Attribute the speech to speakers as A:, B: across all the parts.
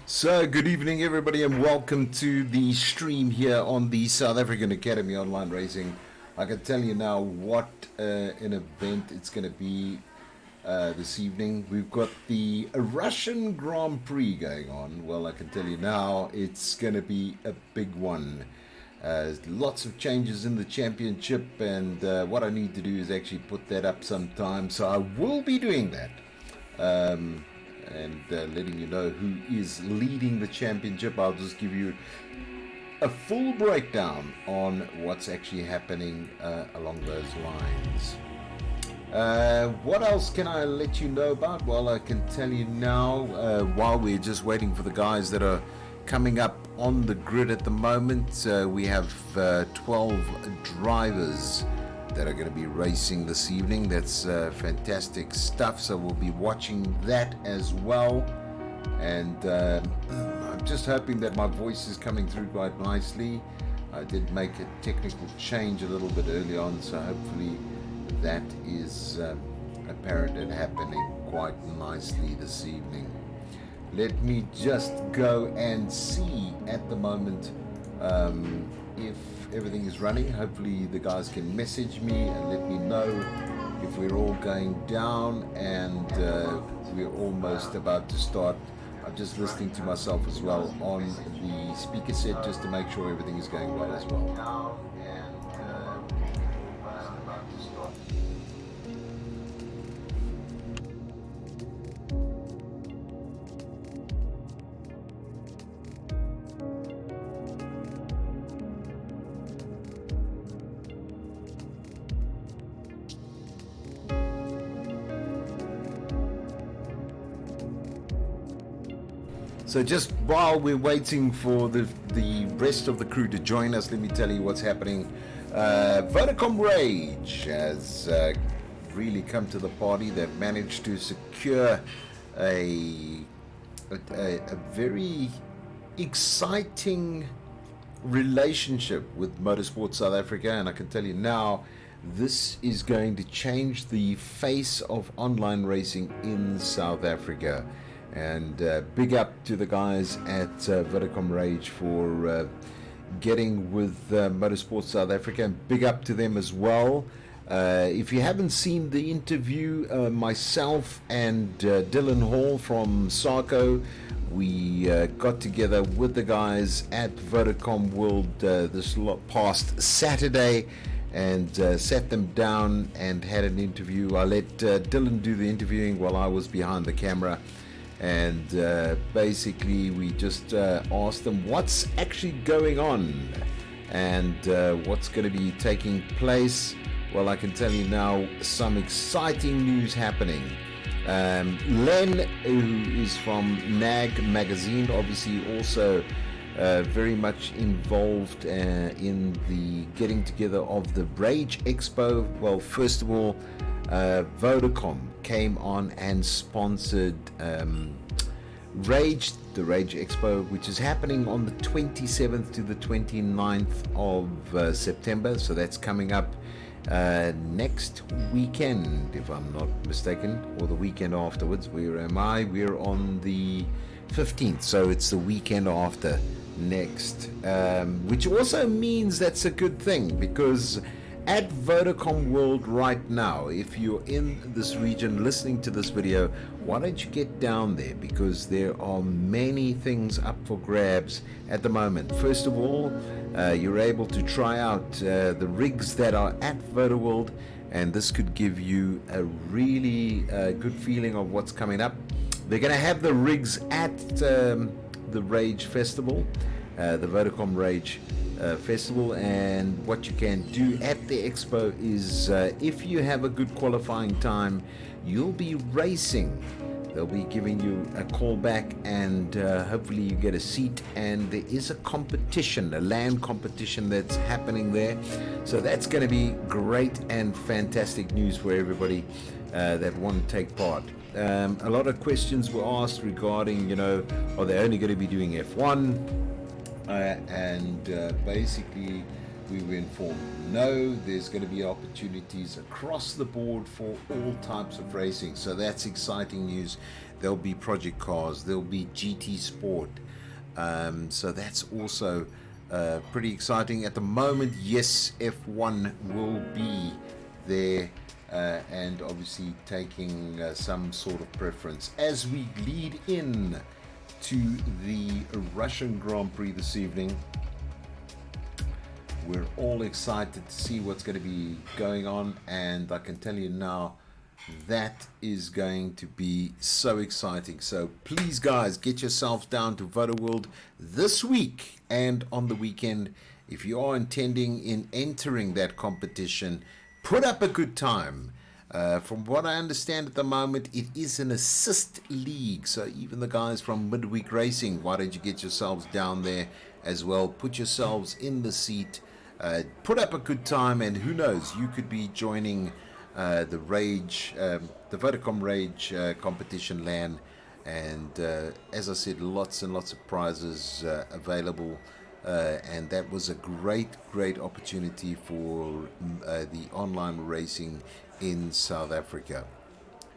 A: So, good evening, everybody, and welcome to the stream here on the South African Academy Online Racing. I can tell you now what an event it's going to be this evening. We've got the Russian Grand Prix going on. Well, I can tell you now it's going to be a big one. Lots of changes in the championship, and what I need to do is actually put that up sometime. So I will be doing that. And letting you know who is leading the championship. I'll just give you a full breakdown on what's actually happening along those lines. What else can I let you know about? Well, I can tell you now, while we're just waiting for the guys that are coming up on the grid at the moment, we have 12 drivers that are going to be racing this evening. That's fantastic stuff, so we'll be watching that as well. And I'm just hoping that my voice is coming through quite nicely. I did make a technical change a little bit early on, so hopefully that is apparent and happening quite nicely this evening. Let me just go and see at the moment if everything is running. Hopefully the guys can message me and let me know if we're all going down and we're almost about to start. I'm just listening to myself as well on the speaker set just to make sure everything is going well as well. So just while we're waiting for the rest of the crew to join us, let me tell you what's happening. Vodacom Rage has really come to the party. They've managed to secure a very exciting relationship with Motorsport South Africa, and I can tell you now, this is going to change the face of online racing in South Africa. And big up to the guys at Vodacom Rage for getting with Motorsport South Africa, and big up to them as well. If you haven't seen the interview, myself and Dylan Hall from SAAOLR, we got together with the guys at Vodacom World this past Saturday and sat them down and had an interview. I let Dylan do the interviewing while I was behind the camera. And basically we just asked them what's actually going on and what's going to be taking place. Well, I can tell you now some exciting news happening. Len, who is from NAG magazine, obviously also very much involved in the getting together of the Rage Expo. Well, first of all, Vodacom came on and sponsored the Rage Expo, which is happening on the 27th to the 29th of September. So that's coming up next weekend, if I'm not mistaken, or the weekend afterwards. Where am I? We're on the 15th, so it's the weekend after next, which also means that's a good thing, because at Vodacom World right now, if you're in this region listening to this video, why don't you get down there, because there are many things up for grabs at the moment. First of all, you're able to try out the rigs that are at VodaWorld, and this could give you a really good feeling of what's coming up. They're going to have the rigs at the Rage Festival, the Vodacom Rage Festival, and what you can do at the expo is if you have a good qualifying time, you'll be racing. They'll be giving you a call back, and hopefully you get a seat, and there is a competition, a land competition that's happening there, so that's going to be great and fantastic news for everybody that want to take part. A lot of questions were asked regarding, are they only going to be doing F1? And basically we were informed. No, there's going to be opportunities across the board for all types of racing. So that's exciting news. There'll be project cars, there'll be GT Sport. So that's also pretty exciting. At the moment, yes, F1 will be there and obviously taking some sort of preference. As we lead in to the Russian Grand Prix this evening, we're all excited to see what's going to be going on, and I can tell you now that is going to be so exciting. So please guys, get yourselves down to VodaWorld this week and on the weekend. If you are intending in entering that competition, put up a good time. From what I understand at the moment, it is an assist league, so even the guys from Midweek Racing, why don't you get yourselves down there as well, put yourselves in the seat, put up a good time, and who knows, you could be joining the Rage, the Vodacom Rage competition LAN. And as I said, lots and lots of prizes available, and that was a great opportunity for the online racing in South Africa.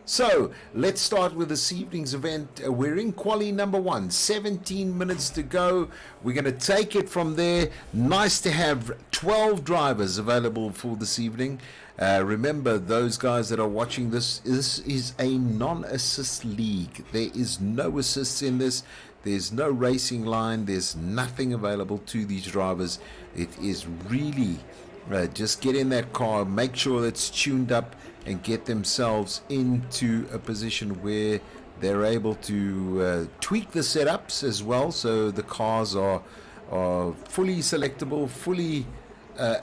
A: So let's start with this evening's event. We're in quali number 1, 17 minutes to go. We're going to take it from there. Nice to have 12 drivers available for this evening. Remember, those guys that are watching this is a non-assist league. There is no assists in this. There's no racing line. There's nothing available to these drivers. It is really just get in that car, make sure it's tuned up, and get themselves into a position where they're able to tweak the setups as well, so the cars are fully selectable, fully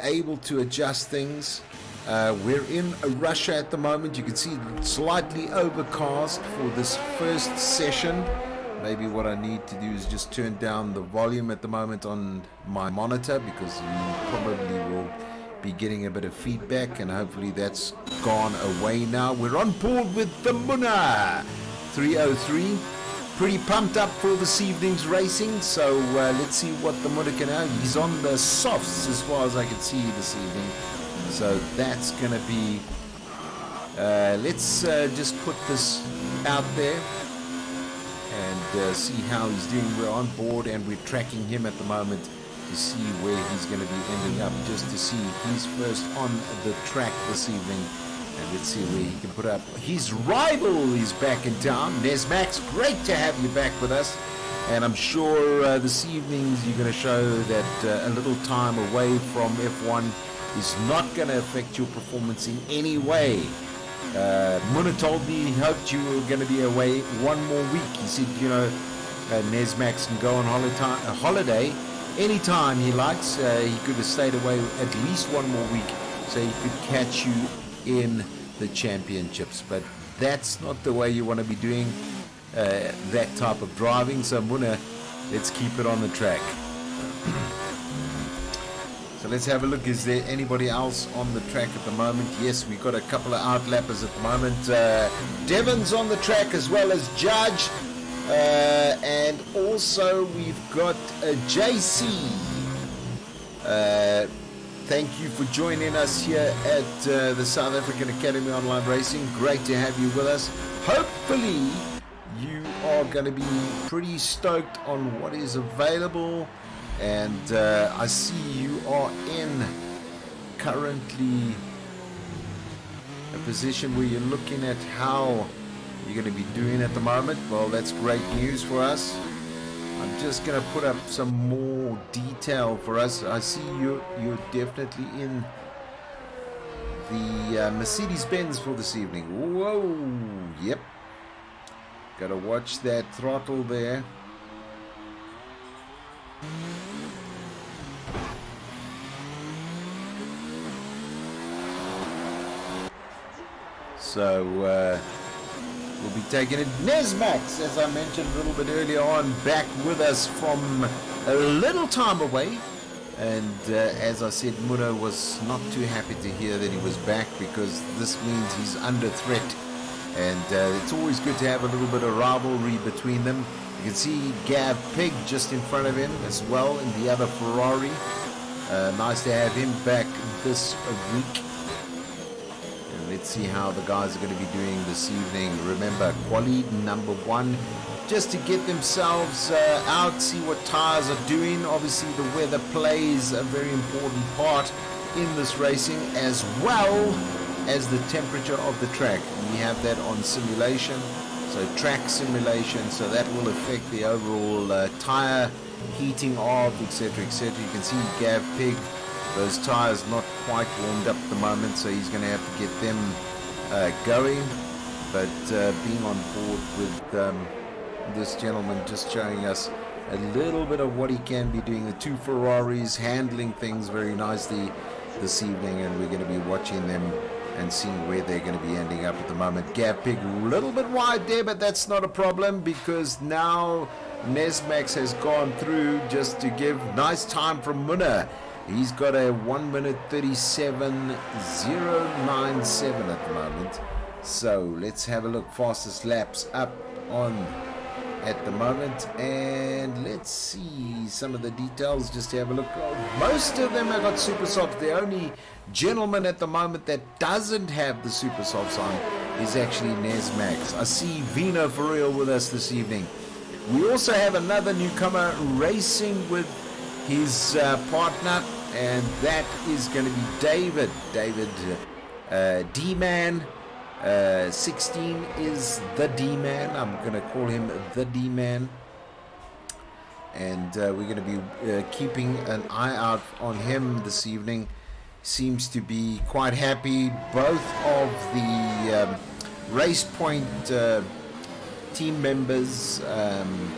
A: able to adjust things. We're in Russia at the moment. You can see slightly overcast for this first session. Maybe what I need to do is just turn down the volume at the moment on my monitor, because you probably will be getting a bit of feedback, and hopefully that's gone away now. We're on board with the Muna 303. Pretty pumped up for this evening's racing, so let's see what the Muna can have. He's on the softs as far as I can see this evening, so that's gonna be let's just put this out there and see how he's doing. We're on board and we're tracking him at the moment to see where he's going to be ending up, just to see he's first on the track this evening. And let's see where he can put up. His rival is back in town. Nesmax, great to have you back with us. And I'm sure this evening you're going to show that a little time away from F1 is not going to affect your performance in any way. Muna told me he hoped you were going to be away one more week. He said, you know, Nesmax can go on holiday anytime he likes. He could have stayed away at least one more week so he could catch you in the championships. But that's not the way you want to be doing that type of driving. So Muna, let's keep it on the track. So let's have a look. Is there anybody else on the track at the moment? Yes, we've got a couple of outlappers at the moment. Devon's on the track as well as Judge. And also we've got JC. Thank you for joining us here at the South African Academy Online Racing. Great to have you with us. Hopefully you are going to be pretty stoked on what is available. And I see you are in currently a position where you're looking at how you're going to be doing at the moment. Well, that's great news for us. I'm just going to put up some more detail for us. I see you're definitely in the Mercedes-Benz for this evening. Whoa, yep. Got to watch that throttle there. So we'll be taking it. Nesmax, as I mentioned a little bit earlier on, back with us from a little time away. And as I said, Muna was not too happy to hear that he was back, because this means he's under threat. And it's always good to have a little bit of rivalry between them. You can see Gav Pig just in front of him as well in the other Ferrari. Nice to have him back this week. And let's see how the guys are going to be doing this evening. Remember, quali number 1, just to get themselves out, see what tires are doing. Obviously, the weather plays a very important part in this racing, as well as the temperature of the track. We have that on simulation, so track simulation, so that will affect the overall tire heating of, etc, etc. You can see Gav Pig, those tires not quite warmed up at the moment, so he's going to have to get them going. But being on board with this gentleman, just showing us a little bit of what he can be doing. The 2 Ferraris handling things very nicely this evening, and we're going to be watching them and seeing where they're going to be ending up at the moment. Gav Pig a little bit wide there, but that's not a problem, because now Nesmax has gone through just to give nice time from Munna. He's got a 1 minute 37.097 at the moment. So let's have a look. Fastest laps up on at the moment, and let's see some of the details just to have a look. Most of them have got super softs. The only gentleman at the moment that doesn't have the super softs on is actually Nesmax. I see Vino for real with us this evening. We also have another newcomer racing with his partner, and that is going to be David D-Man. 16 is the D-Man. I'm going to call him the D-Man, and we're going to be keeping an eye out on him this evening. Seems to be quite happy. Both of the Race Point team members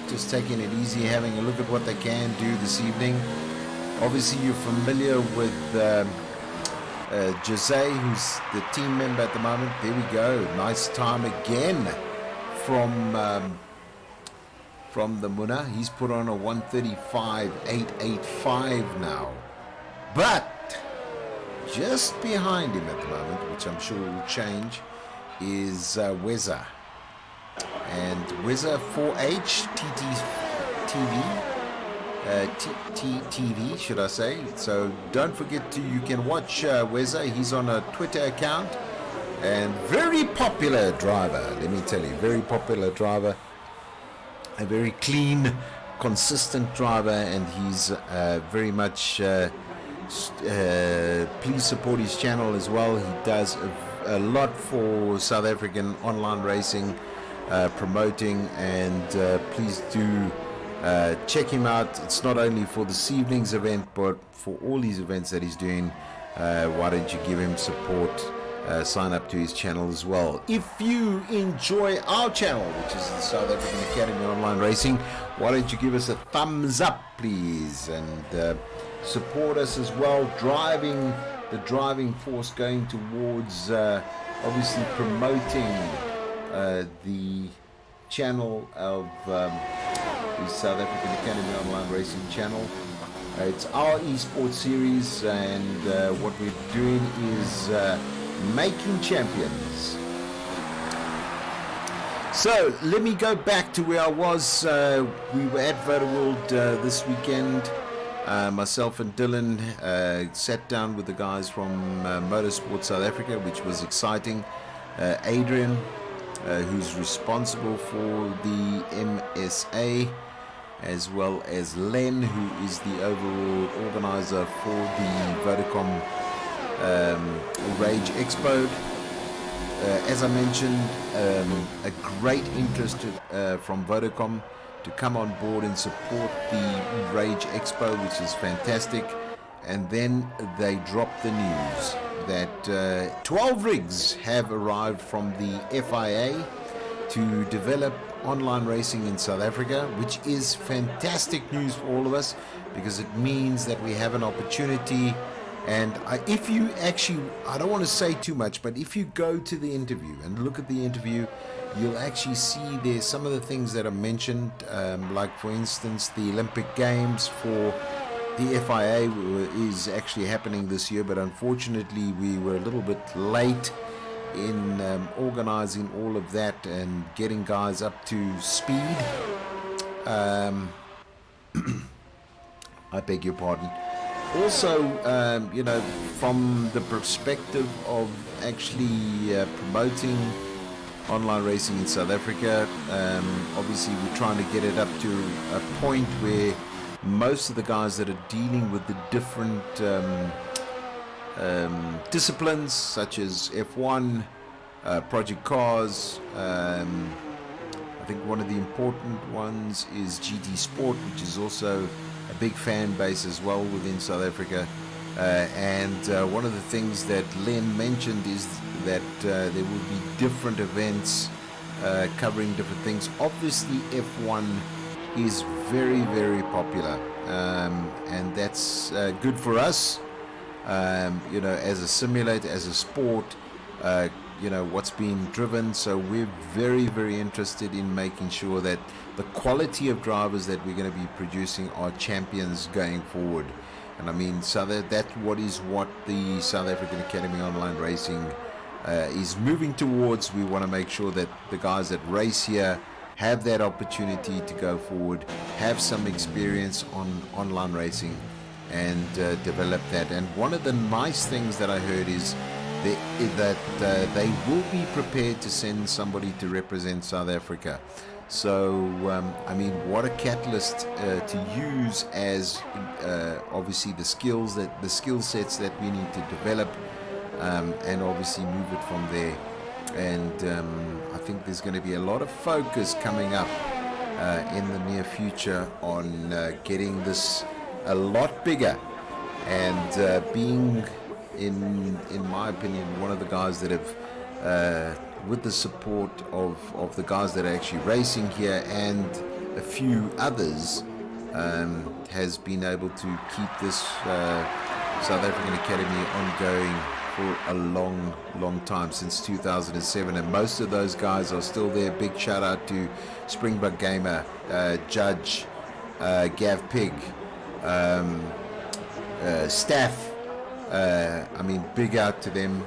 A: just taking it easy, having a look at what they can do this evening. Obviously, you're familiar with Jose, who's the team member at the moment. There we go. Nice time again from the Munna. He's put on a 1:35.885 now. But just behind him at the moment, which I'm sure will change, is Weza. And Weza 4H TV, should I say. So don't forget you can watch Weza. He's on a Twitter account, and very popular driver, let me tell you. Very popular driver, a very clean, consistent driver, and he's very much please support his channel as well. He does a lot for South African online racing, promoting, and please do check him out. It's not only for this evening's event, but for all these events that he's doing. Why don't you give him support? Sign up to his channel as well. If you enjoy our channel, which is the South African Academy Online Racing, why don't you give us a thumbs up, please, and support us as well, driving the driving force, going towards obviously promoting the channel of the South African Academy Online Racing channel. It's our esports series, and what we're doing is making champions. So let me go back to where I was. We were at Voda World this weekend. Myself and Dylan sat down with the guys from Motorsport South Africa, which was exciting. Adrian, who's responsible for the MSA, as well as Len, who is the overall organizer for the Vodacom Rage Expo. As I mentioned, a great interest from Vodacom to come on board and support the Rage Expo, which is fantastic. And then they dropped the news that 12 rigs have arrived from the FIA to develop online racing in South Africa, which is fantastic news for all of us, because it means that we have an opportunity. And if you actually, I don't want to say too much, but if you go to the interview and look at the interview, you'll actually see there's some of the things that are mentioned, like for instance the Olympic Games for the FIA is actually happening this year, but unfortunately we were a little bit late in organizing all of that and getting guys up to speed. I beg your pardon. Also, you know, from the perspective of actually promoting online racing in South Africa, obviously we're trying to get it up to a point where most of the guys that are dealing with the different disciplines, such as F1, Project Cars, I think one of the important ones is GT Sport, which is also a big fan base as well within South Africa. And one of the things that Len mentioned is that there will be different events covering different things. Obviously, F1 is very, very popular, and that's good for us. You know, as a simulator, as a sport, you know, what's being driven. So we're very, very interested in making sure that the quality of drivers that we're going to be producing are champions going forward. And I mean, so that's what the South African Academy Online Racing is moving towards. We want to make sure that the guys that race here have that opportunity to go forward, have some experience on online racing, and develop that. And one of the nice things that I heard is that they will be prepared to send somebody to represent South Africa. So, I mean, what a catalyst to use as obviously the skill sets that we need to develop, and obviously move it from there. And I think there's going to be a lot of focus coming up in the near future on getting this a lot bigger, and being, in my opinion, one of the guys that have, with the support of the guys that are actually racing here and a few others, has been able to keep this South African Academy ongoing for a long, long time, since 2007, and most of those guys are still there. Big shout out to Springbok Gamer, Judge, Gav Pig, staff. I mean, big out to them.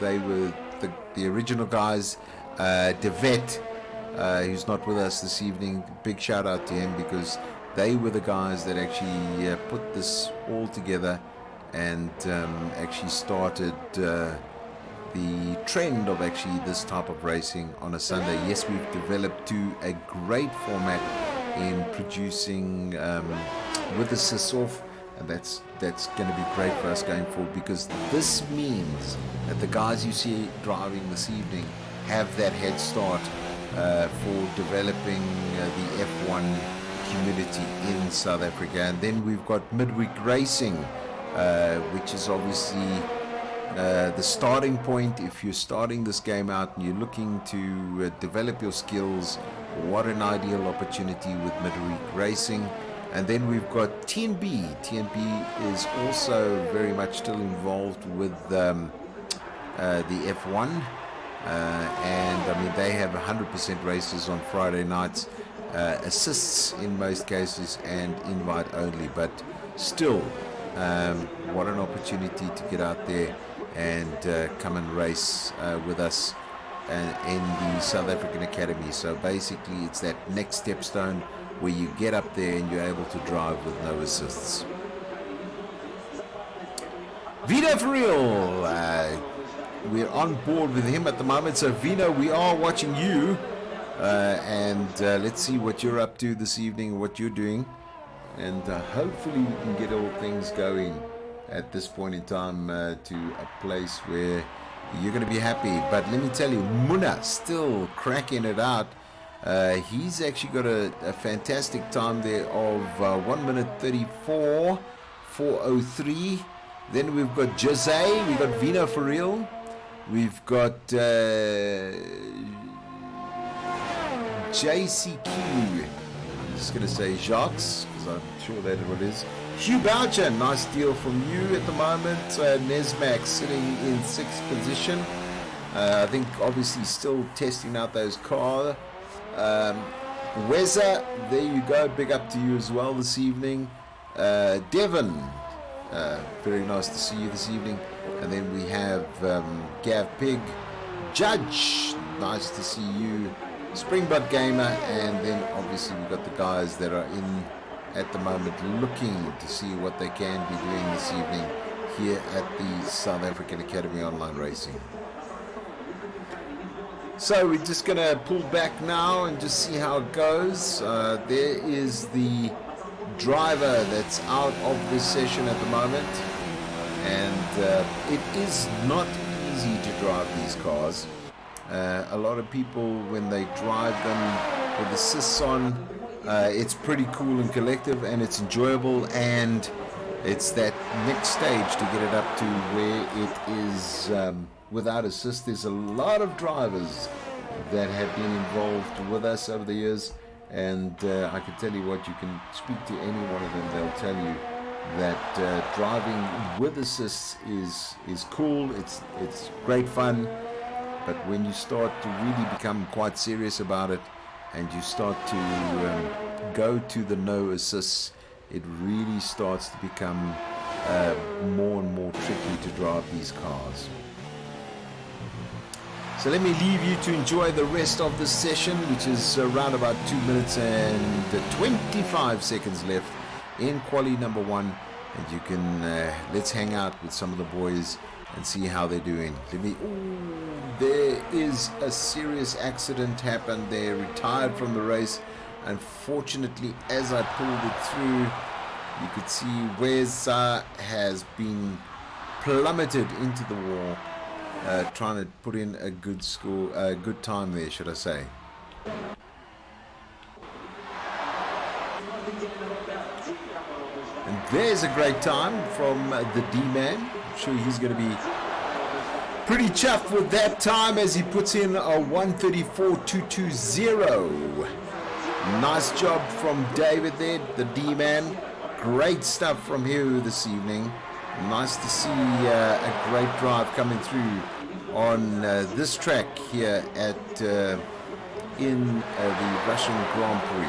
A: They were the original guys. Devet, who's not with us this evening, big shout out to him, because they were the guys that actually put this all together and actually started the trend of actually this type of racing on a Sunday. Yes, we've developed to a great format in producing with the SAAOLR, and that's going to be great for us going forward, because this means that the guys you see driving this evening have that head start for developing the F1 community in South Africa. And then we've got midweek racing, which is obviously the starting point. If you're starting this game out and you're looking to develop your skills, what an ideal opportunity with midweek racing. And then we've got TNB. TNB is also very much still involved with the F1, and I mean, they have 100% races on Friday nights, assists in most cases, and invite only. But still, what an opportunity to get out there and come and race with us in the South African Academy. So basically, it's that next stepstone where you get up there and you're able to drive with no assists. Vino for real, we're on board with him at the moment. So Vino, we are watching you, and let's see what you're up to this evening, what you're doing, and hopefully we can get all things going at this point in time to a place where you're going to be happy. But let me tell you, Muna still cracking it out. He's actually got a fantastic time there of 1 minute 34, 4:03. Then we've got Jose, we've got Vino for real, we've got JCQ, I'm just going to say Jacques, because I'm sure that's what it is. Hugh Boucher, nice deal from you at the moment. Nesmac sitting in 6th position. I think obviously still testing out those cars. Weza, there you go, big up to you as well this evening. Devon, very nice to see you this evening. And then we have Gav Pig, Judge, nice to see you, Springbok Gamer, and then obviously we've got the guys that are in at the moment, looking to see what they can be doing this evening here at the South African Academy Online Racing. So we're just going to pull back now and just see how it goes. There is the driver that's out of this session at the moment, and it is not easy to drive these cars. A lot of people, when they drive them with assists on, it's pretty cool and collective, and it's enjoyable, and it's that next stage to get it up to where it is without assist. There's a lot of drivers that have been involved with us over the years, and I can tell you what, you can speak to any one of them, they'll tell you that driving with assists is cool, it's great fun, but when you start to really become quite serious about it and you start to go to the no assists, it really starts to become more and more tricky to drive these cars. So let me leave you to enjoy the rest of this session, which is around about 2 minutes and 25 seconds left in quali number 1, and you can let's hang out with some of the boys and see how they're doing. There is a serious accident happened. They retired from the race. Unfortunately, as I pulled it through, you could see Weza has been plummeted into the wall, trying to put in a good score, a good time there, should I say. And there's a great time from the D-Man. I'm sure he's going to be pretty chuffed with that time as he puts in a 1:34.220. Nice job from David there, the D-Man. Great stuff from him this evening. Nice to see a great drive coming through on this track here at in the Russian Grand Prix.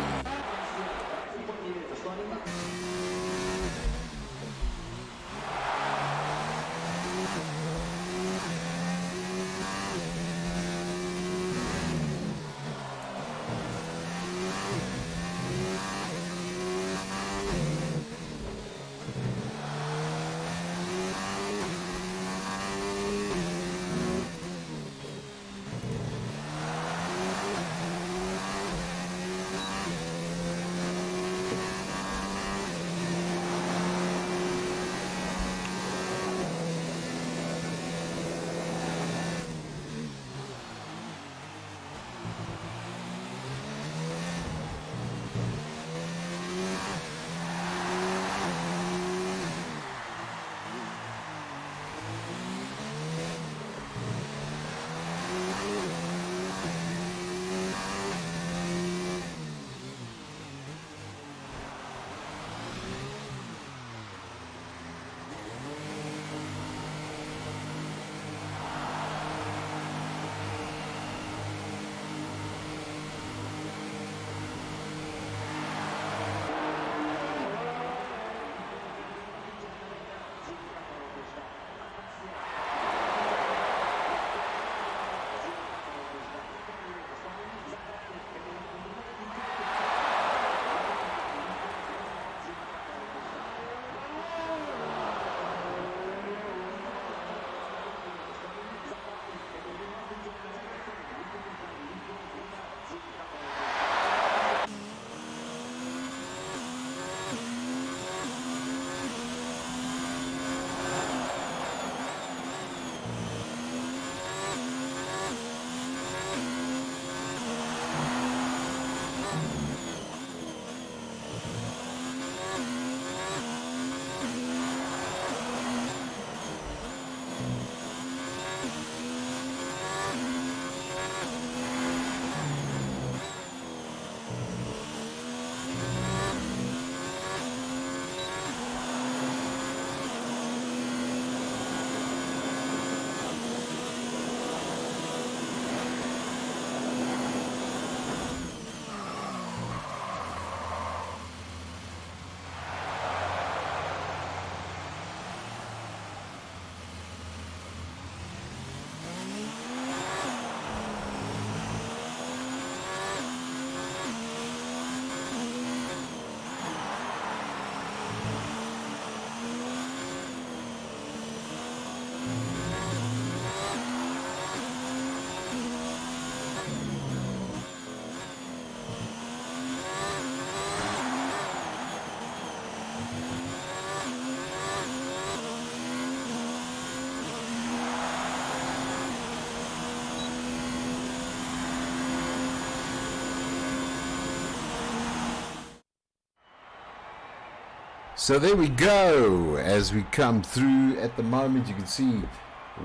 A: So there we go. As we come through at the moment, you can see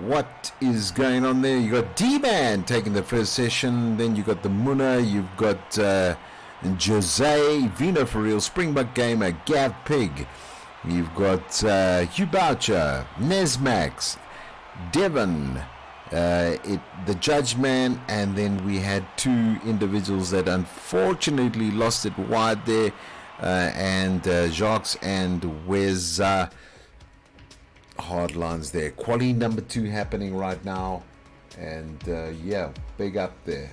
A: what is going on there. You got D-Man taking the first session. Then you got the Muna. You've got Jose, Vino for Real, Springbok Gamer, Gav Pig. You've got Hugh Boucher, Nesmax, Devon, the Judge Man, and then we had two individuals that unfortunately lost it wide there, and Jacques and Wes Hardlines there. Quali number 2 happening right now, and yeah, big up there.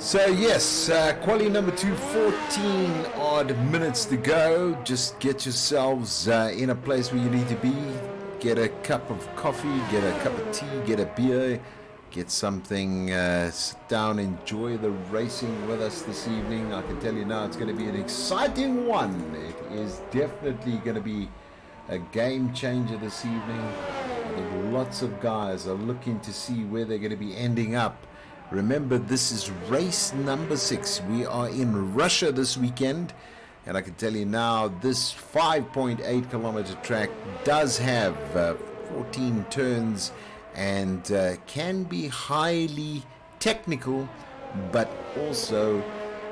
A: So yes, quali number 2, 14 odd minutes to go. Just get yourselves in a place where you need to be. Get a cup of coffee, get a cup of tea, get a beer, get something, sit down, enjoy the racing with us this evening. I can tell you now it's going to be an exciting one. It is definitely going to be a game changer this evening. I think lots of guys are looking to see where they're going to be ending up. Remember, this is race number 6. We are in Russia this weekend, and I can tell you now, this 5.8 kilometer track does have 14 turns and can be highly technical, but also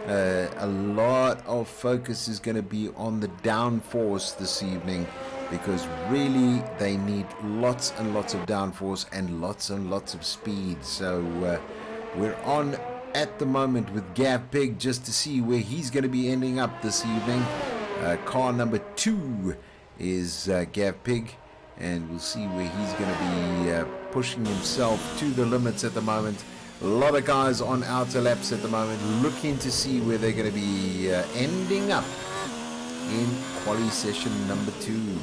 A: a lot of focus is going to be on the downforce this evening, because really they need lots and lots of downforce and lots of speed. So we're on at the moment with Gav Pig just to see where he's going to be ending up this evening. Car number 2 is Gav Pig, and we'll see where he's going to be pushing himself to the limits at the moment. A lot of guys on outer laps at the moment looking to see where they're going to be ending up in quali session number 2.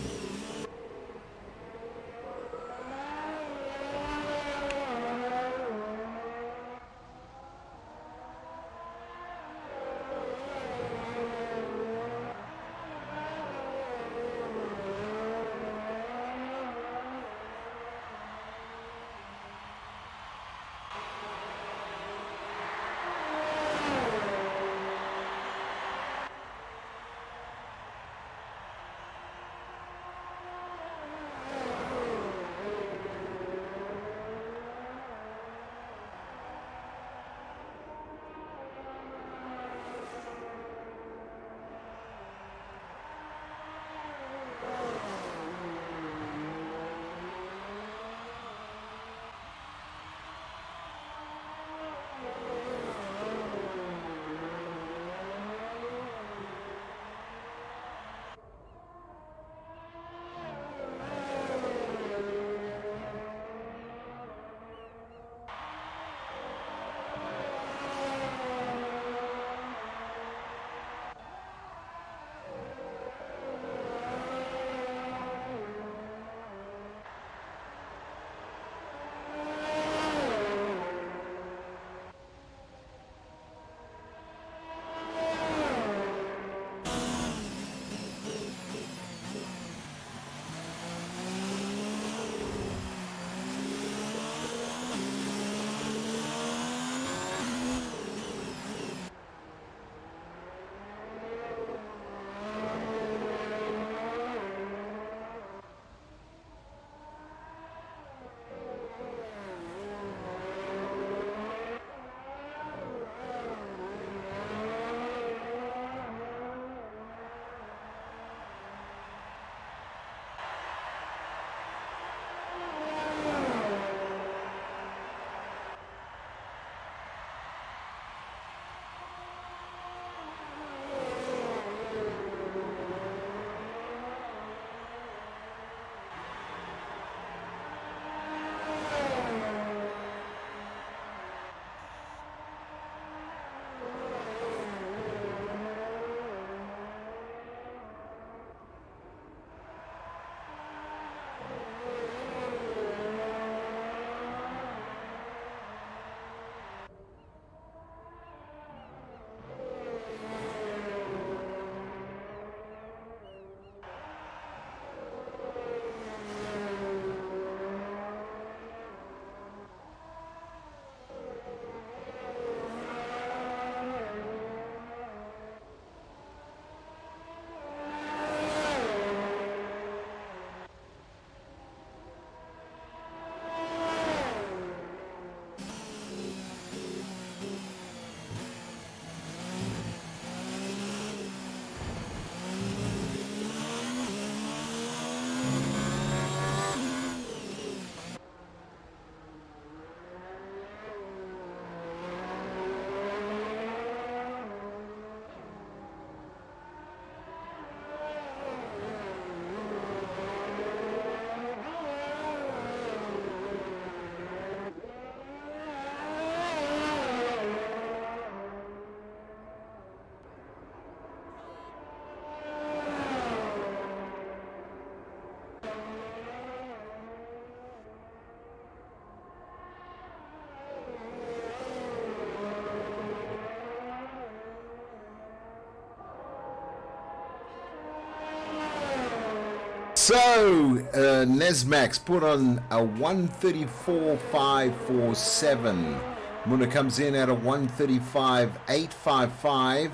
A: So, Nesmax put on a 134.547. Muna comes in at a 135.855.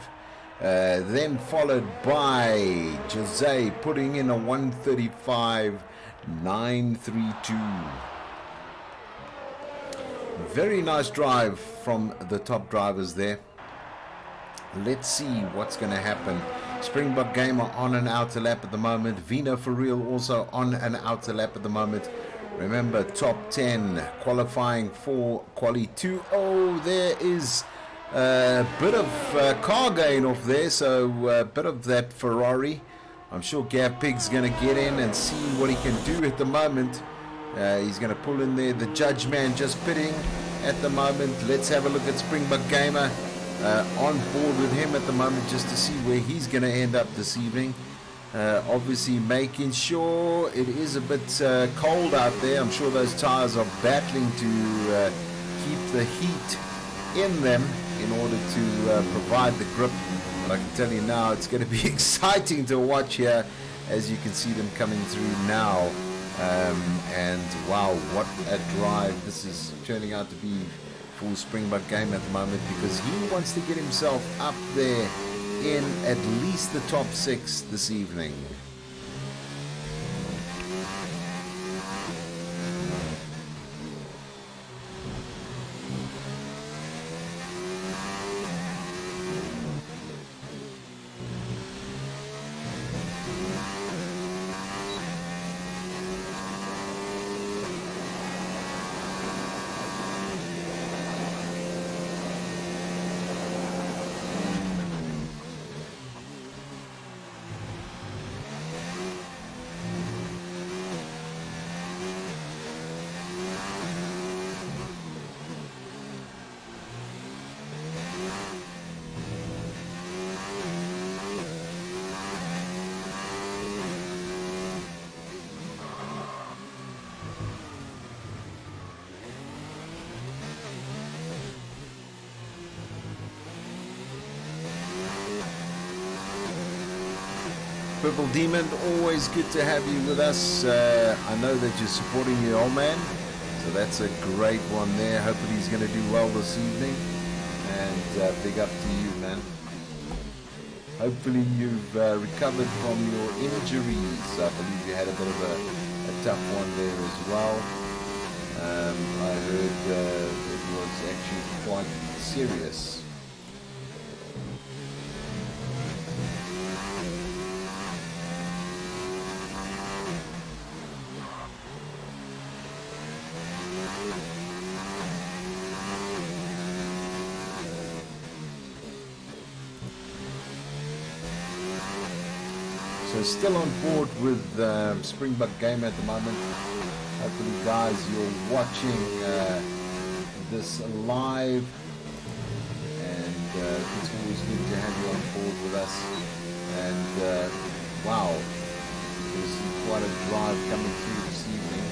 A: Then followed by Jose putting in a 135.932. Very nice drive from the top drivers there. Let's see what's going to happen. Springbok Gamer on an outer lap at the moment. Vino for real also on an outer lap at the moment. Remember, top 10 qualifying for quali 2. Oh, there is a bit of car gain off there, so a bit of that Ferrari. I'm sure Gav Pig's going to get in and see what he can do at the moment. He's going to pull in there. The judge man just pitting at the moment. Let's have a look at Springbok Gamer. On board with him at the moment just to see where he's going to end up this evening. Obviously making sure it is a bit cold out there. I'm sure those tires are battling to keep the heat in them in order to provide the grip. But I can tell you now it's going to be exciting to watch here as you can see them coming through now. And wow, what a drive this is turning out to be for Springbok Game at the moment, because he wants to get himself up there in at least the top 6 this evening. Purple Demon, always good to have you with us. I know that you're supporting your old man, so that's a great one there. Hopefully he's going to do well this evening, and big up to you, man. Hopefully you've recovered from your injuries. I believe you had a bit of a tough one there as well. I heard it was actually quite serious. So still on board with Springbok Game at the moment. Hopefully guys you're watching this live, and it's always good to have you on board with us. And wow, there's quite a drive coming through this evening.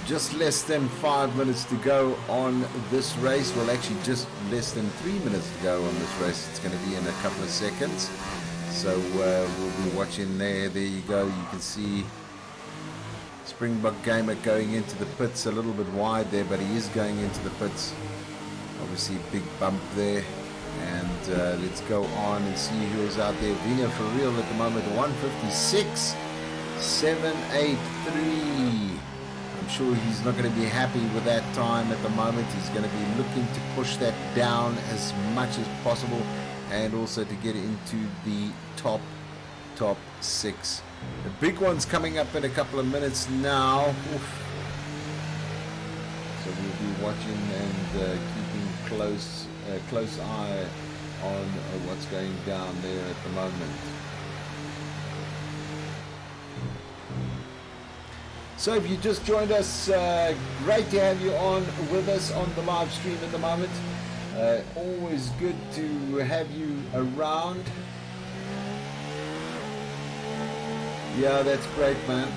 A: Just less than 5 minutes to go on this race. Well, actually just less than 3 minutes to go on this race. It's going to be in a couple of seconds. So we'll be watching there. There you go. You can see Springbok Gamer going into the pits a little bit wide there, but he is going into the pits. Obviously big bump there. And let's go on and see who is out there. Vino for real at the moment, 156, 783. I'm sure he's not going to be happy with that time at the moment. He's going to be looking to push that down as much as possible, and also to get into the top 6. The big one's coming up in a couple of minutes now. Oof. So we'll be watching and keeping close eye on what's going down there at the moment. So if you just joined us, great to have you on with us on the live stream at the moment. Always good to have you around. Yeah, that's great, man.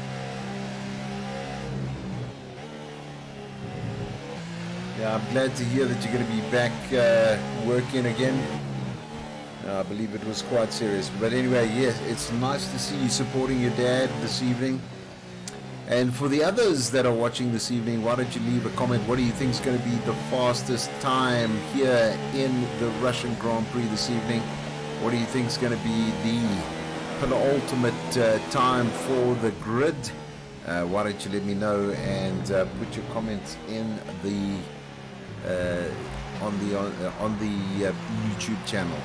A: Yeah, I'm glad to hear that you're going to be back working again. I believe it was quite serious. But anyway, yes, it's nice to see you supporting your dad this evening. And for the others that are watching this evening, why don't you leave a comment? What do you think is going to be the fastest time here in the Russian Grand Prix this evening? What do you think is going to be the penultimate time for the grid? Why don't you let me know and put your comments in the on the YouTube channel.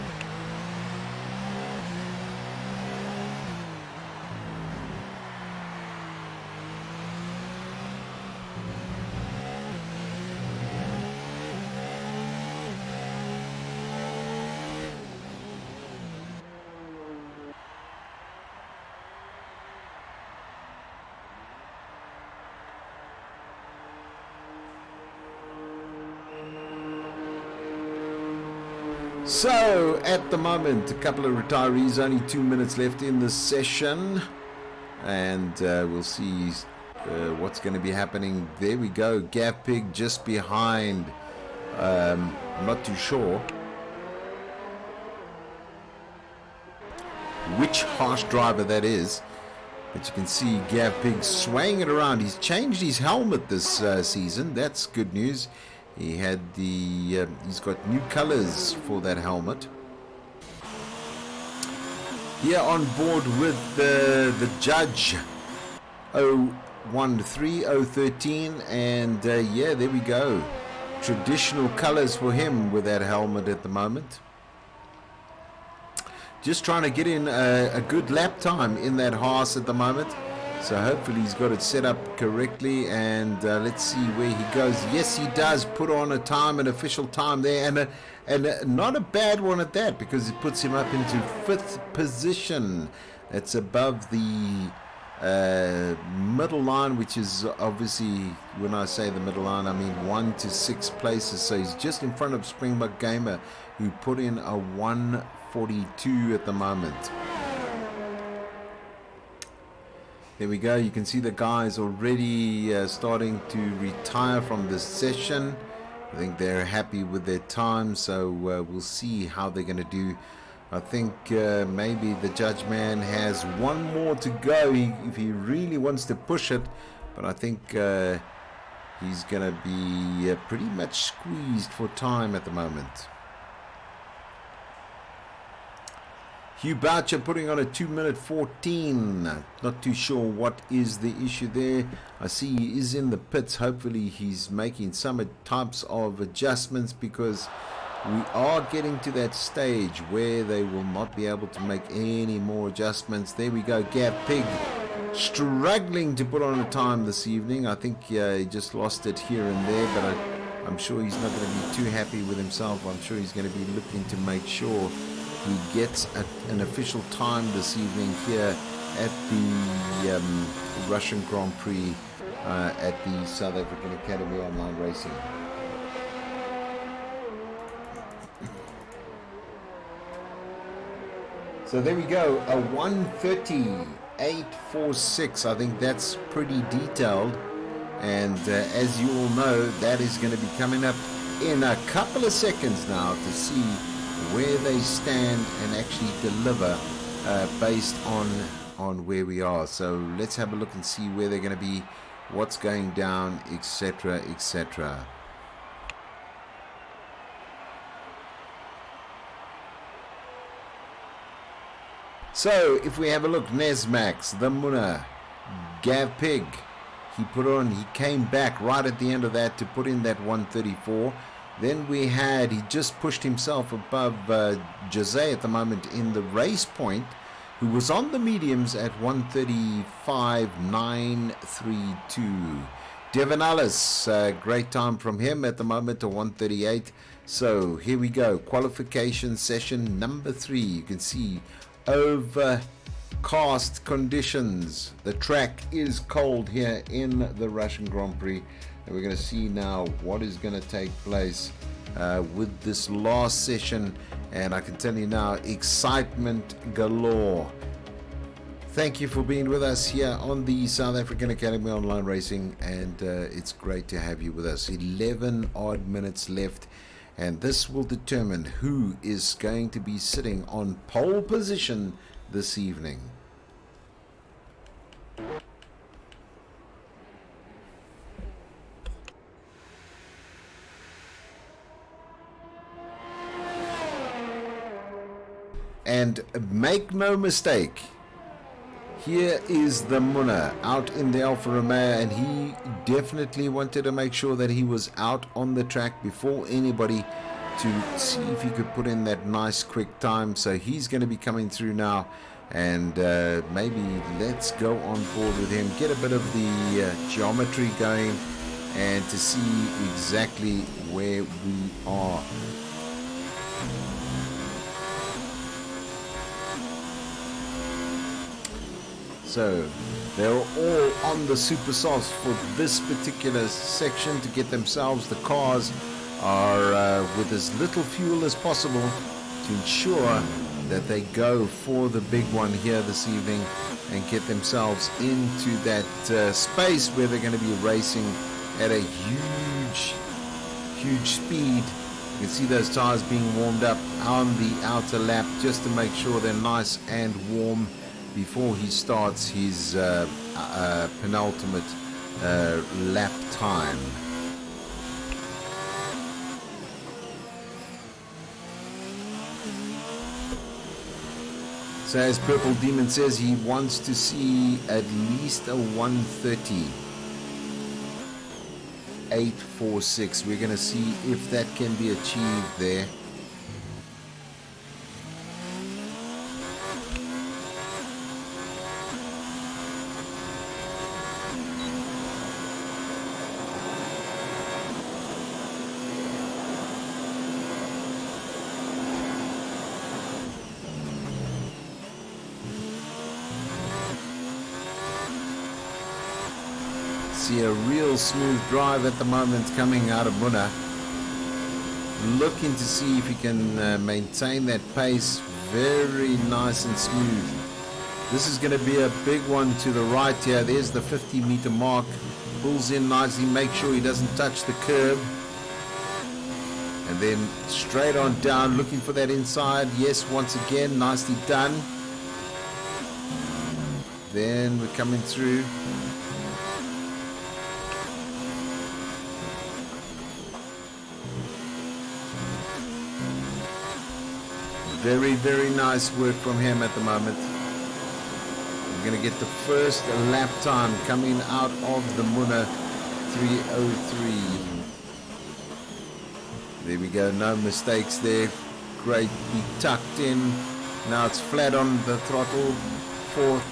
A: So, at the moment, a couple of retirees, only 2 minutes left in the session, and we'll see what's going to be happening. There we go, Gav Pig just behind. I'm not too sure which harsh driver that is, but you can see Gav Pig swaying it around. He's changed his helmet this season. That's good news. He had the he's got new colors for that helmet. Here on board with the judge 013013, and yeah, there we go. Traditional colors for him with that helmet at the moment. Just trying to get in a good lap time in that horse at the moment. So hopefully he's got it set up correctly, and let's see where he goes. Yes, he does put on a time, an official time there, and not a bad one at that, because it puts him up into 5th position. It's above the middle line, which is obviously, when I say the middle line, I mean 1 to 6 places. So he's just in front of Springbok Gamer, who put in a 142 at the moment. There we go. You can see the guys already starting to retire from this session. I think they're happy with their time, so we'll see how they're going to do. I think maybe the judge man has one more to go if he really wants to push it, but I think he's going to be pretty much squeezed for time at the moment. Hugh Boucher putting on a 2:14. Not too sure what is the issue there. I see he is in the pits. Hopefully he's making some types of adjustments, because we are getting to that stage where they will not be able to make any more adjustments. There we go. Gav Pig struggling to put on a time this evening. I think he just lost it here and there, but I'm sure he's not going to be too happy with himself. I'm sure he's going to be looking to make sure he gets an official time this evening here at the Russian Grand Prix at the South African Academy Online Racing. So there we go, a 1:30.846. I think that's pretty detailed, and as you all know, that is going to be coming up in a couple of seconds now to see where they stand and actually deliver based on where we are. So let's have a look and see where they're going to be, what's going down, etc., etc. So if we have a look, Nesmax, the Munna, Gav Pig, he came back right at the end of that to put in that 134. Then he just pushed himself above Jose at the moment in the race point, who was on the mediums at 135.932. Devon Ellis, great time from him at the moment, to 138. So here we go, qualification session number 3. You can see overcast conditions. The track is cold here in the Russian Grand Prix. And we're going to see now what is going to take place with this last session. And I can tell you now, excitement galore. Thank you for being with us here on the South African Academy Online Racing, and it's great to have you with us. 11 odd minutes left, and this will determine who is going to be sitting on pole position this evening. And make no mistake, here is the Munna out in the Alfa Romeo, and he definitely wanted to make sure that he was out on the track before anybody to see if he could put in that nice quick time. So he's going to be coming through now, and maybe let's go on board with him, get a bit of the geometry going, and to see exactly where we are. So they're all on the super softs for this particular section to get themselves. The cars are with as little fuel as possible to ensure that they go for the big one here this evening and get themselves into that space where they're going to be racing at a huge speed. You can see those tires being warmed up on the outer lap just to make sure they're nice and warm before he starts his penultimate lap time. So as Purple Demon says, he wants to see at least a 1:30.846. We're going to see if that can be achieved there. See a real smooth drive at the moment coming out of Munna. Looking to see if he can maintain that pace. Very nice and smooth. This is going to be a big one to the right here. There's the 50-meter mark. Pulls in nicely. Make sure he doesn't touch the curb. And then straight on down, looking for that inside. Yes, once again, nicely done. Then we're coming through. Very nice work from him at the moment. We're going to get the first lap time coming out of the Munna 3:03. There we go, no mistakes there. Great, he tucked in. Now it's flat on the throttle. Fourth,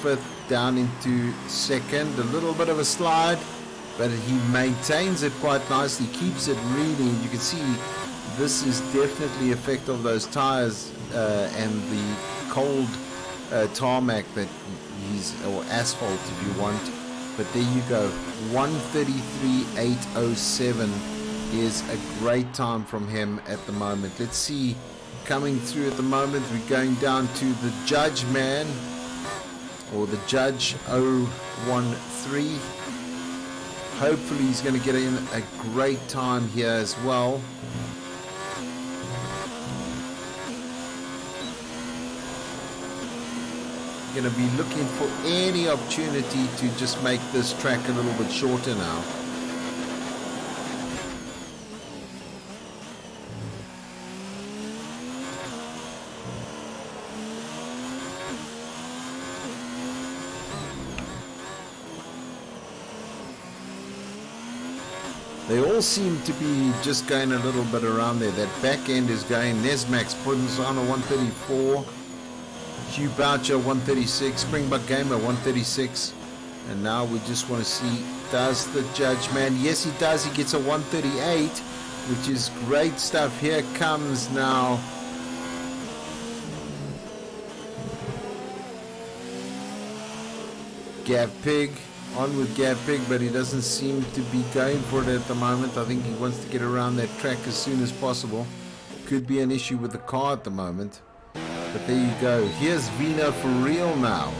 A: fifth, down into second. A little bit of a slide, but he maintains it quite nicely, keeps it reading. You can see this is definitely effect of those tires and the cold tarmac that he's, or asphalt if you want. But there you go, 1:33.807 is a great time from him at the moment. Let's see, coming through at the moment, we're going down to the judge man, or the judge 013. Hopefully he's going to get in a great time here as well. Going to be looking for any opportunity to just make this track a little bit shorter now. They all seem to be just going a little bit around there. That back end is going. Nesmax puts on a 134. Hugh Boucher 136, Springbok Gamer 136, and now we just want to see, does the judge man? Yes, he does. He gets a 138, which is great stuff. Here comes now Gav Pig, on with Gav Pig, but he doesn't seem to be going for it at the moment. I think he wants to get around that track as soon as possible. Could be an issue with the car at the moment. But there you go. Here's Vina for real now.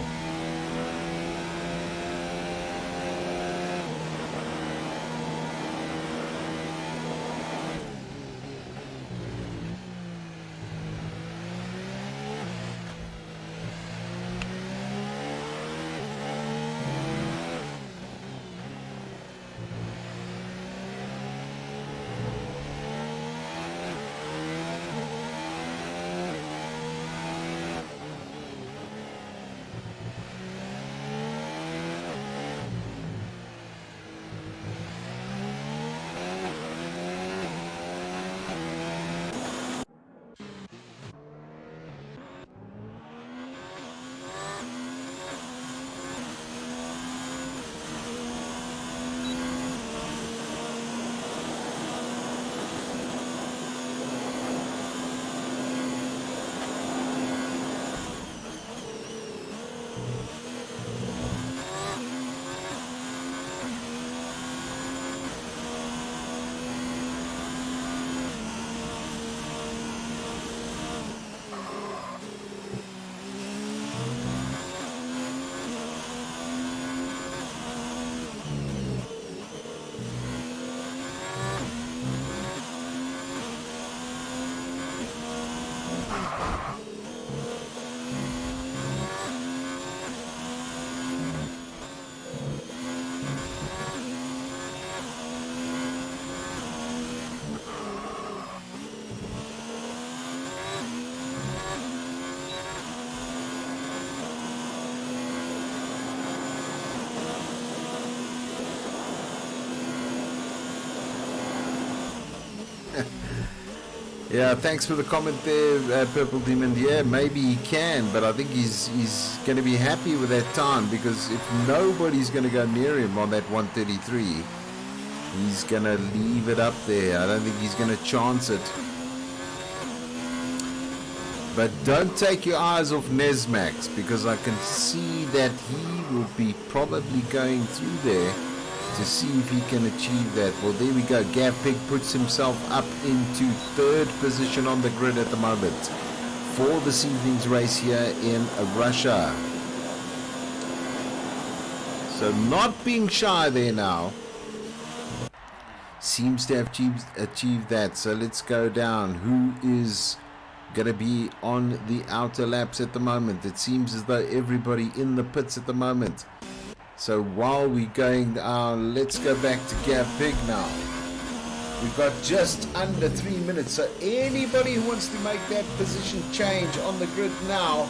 A: Yeah, thanks for the comment there, Purple Demon. Yeah, maybe he can, but I think he's going to be happy with that time, because if nobody's going to go near him on that 133, he's going to leave it up there. I don't think he's going to chance it. But don't take your eyes off Nesmax, because I can see that he will be probably going through there to see if he can achieve that. Well, there we go. Gav Pig puts himself up into third position on the grid at the moment for this evening's race here in Russia. So not being shy there now. Seems to have achieved that. So let's go down. Who is going to be on the outer laps at the moment? It seems as though everybody in the pits at the moment. So while we're going down, let's go back to Gav Pig now. We've got just under 3 minutes. So anybody who wants to make that position change on the grid now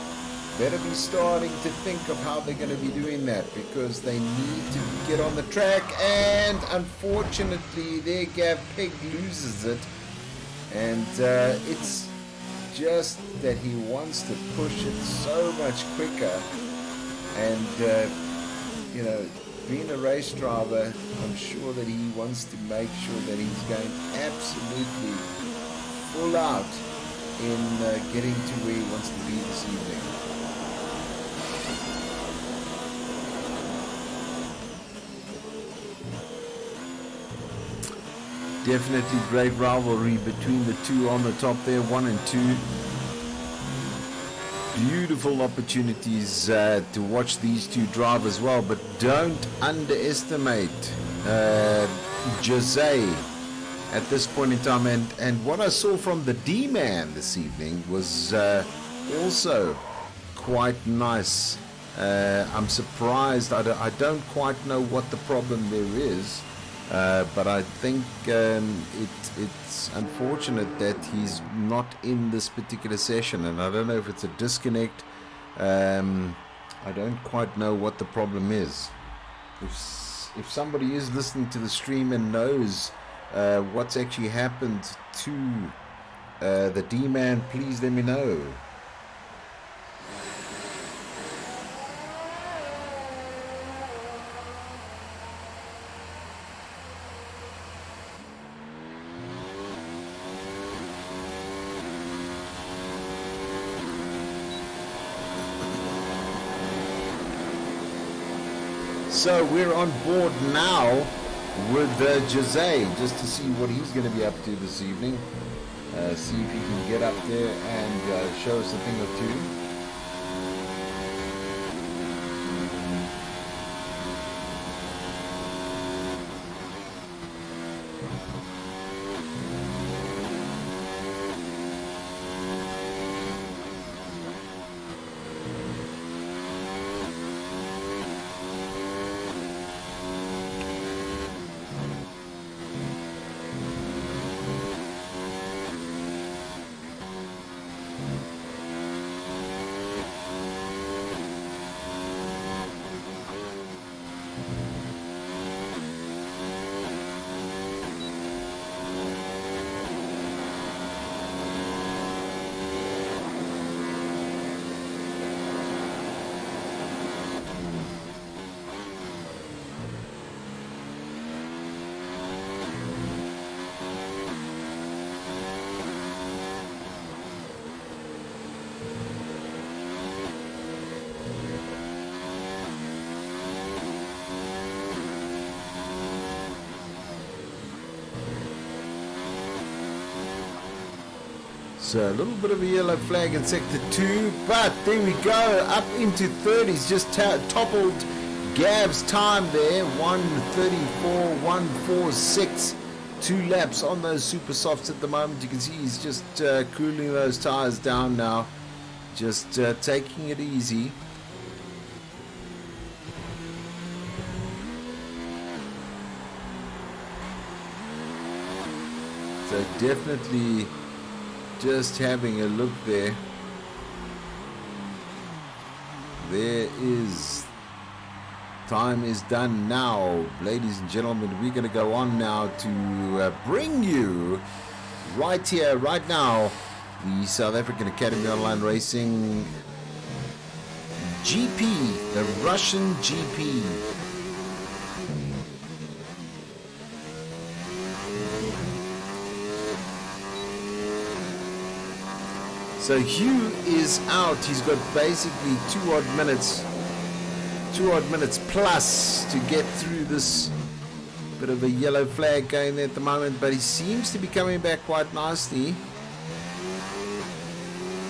A: better be starting to think of how they're going to be doing that, because they need to get on the track. And unfortunately, there Gav Pig loses it. And it's just that he wants to push it so much quicker. And you know, being a race driver, I'm sure that he wants to make sure that he's going absolutely full out in getting to where he wants to be this evening. Definitely great rivalry between the two on the top there, 1 and 2. Beautiful opportunities to watch these two drive as well, but don't underestimate Jose at this point in time. And what I saw from the D-Man this evening was also quite nice. I'm surprised. I don't quite know what the problem there is, but I think it's unfortunate that he's not in this particular session, and I don't know if it's a disconnect. I don't quite know what the problem is. If somebody is listening to the stream and knows what's actually happened to the D-Man, please let me know. So we're on board now with Jose, just to see what he's going to be up to this evening. See if he can get up there and show us a thing or two. So a little bit of a yellow flag in sector 2, but there we go, up into third. He's just toppled Gav's time there, 1:34, 1:46, 2 laps on those super softs at the moment. You can see he's just cooling those tires down now, just taking it easy. So definitely just having a look there. There is, time is done now, ladies and gentlemen. We're going to go on now to bring you right here, right now, the South African Academy Online Racing GP, the Russian GP. So Hugh is out. He's got basically 2 odd minutes plus to get through this. Bit of a yellow flag going there at the moment, but he seems to be coming back quite nicely.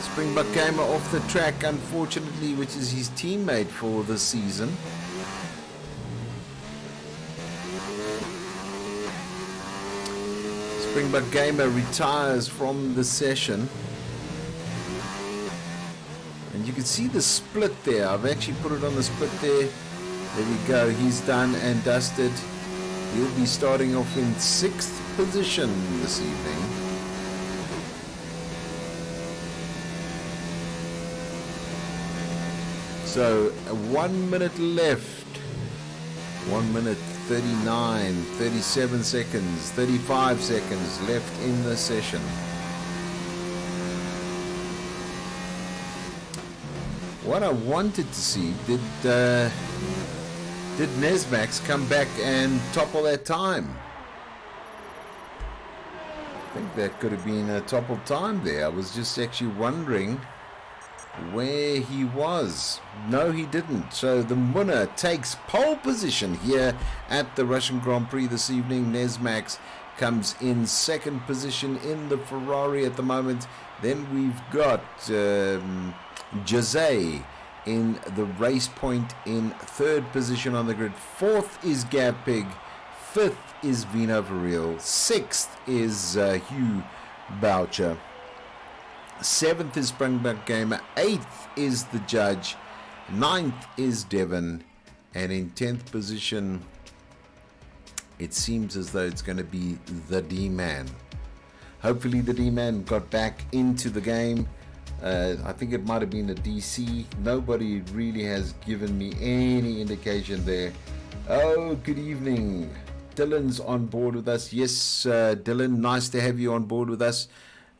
A: Springbok Gamer off the track, unfortunately, which is his teammate for this season. Springbok Gamer retires from the session. And you can see the split there. I've actually put it on the split there. There we go. He's done and dusted. He'll be starting off in 6th position this evening. So 1 minute left. 1 minute 39, 37 seconds, 35 seconds left in the session. What I wanted to see, did Nesmax come back and topple that time? I think that could have been a toppled time there. I was just actually wondering where he was. No, he didn't. So the Munna takes pole position here at the Russian Grand Prix this evening. Nesmax comes in 2nd position in the Ferrari at the moment. Then we've got Jose in the race point in 3rd position on the grid. 4th is Gab Pig. 5th is Vino Varil. 6th is Hugh Boucher. 7th is Springbok Gamer. 8th is the Judge. 9th is Devon. And in 10th position, it seems as though it's going to be the D-Man. Hopefully the D-Man got back into the game. I think it might have been a DC. Nobody really has given me any indication there. Oh, good evening. Dylan's on board with us. Yes, Dylan, nice to have you on board with us.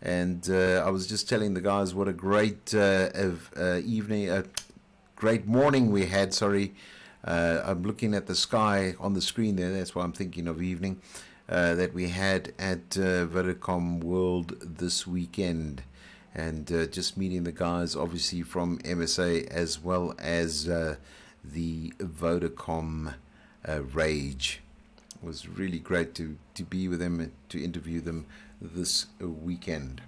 A: And I was just telling the guys what a great evening, great morning we had. Sorry, I'm looking at the sky on the screen there. That's why I'm thinking of evening that we had at Vodacom World this weekend. And just meeting the guys, obviously, from MSA as well as the Vodacom Rage. It was really great to be with them and to interview them this weekend.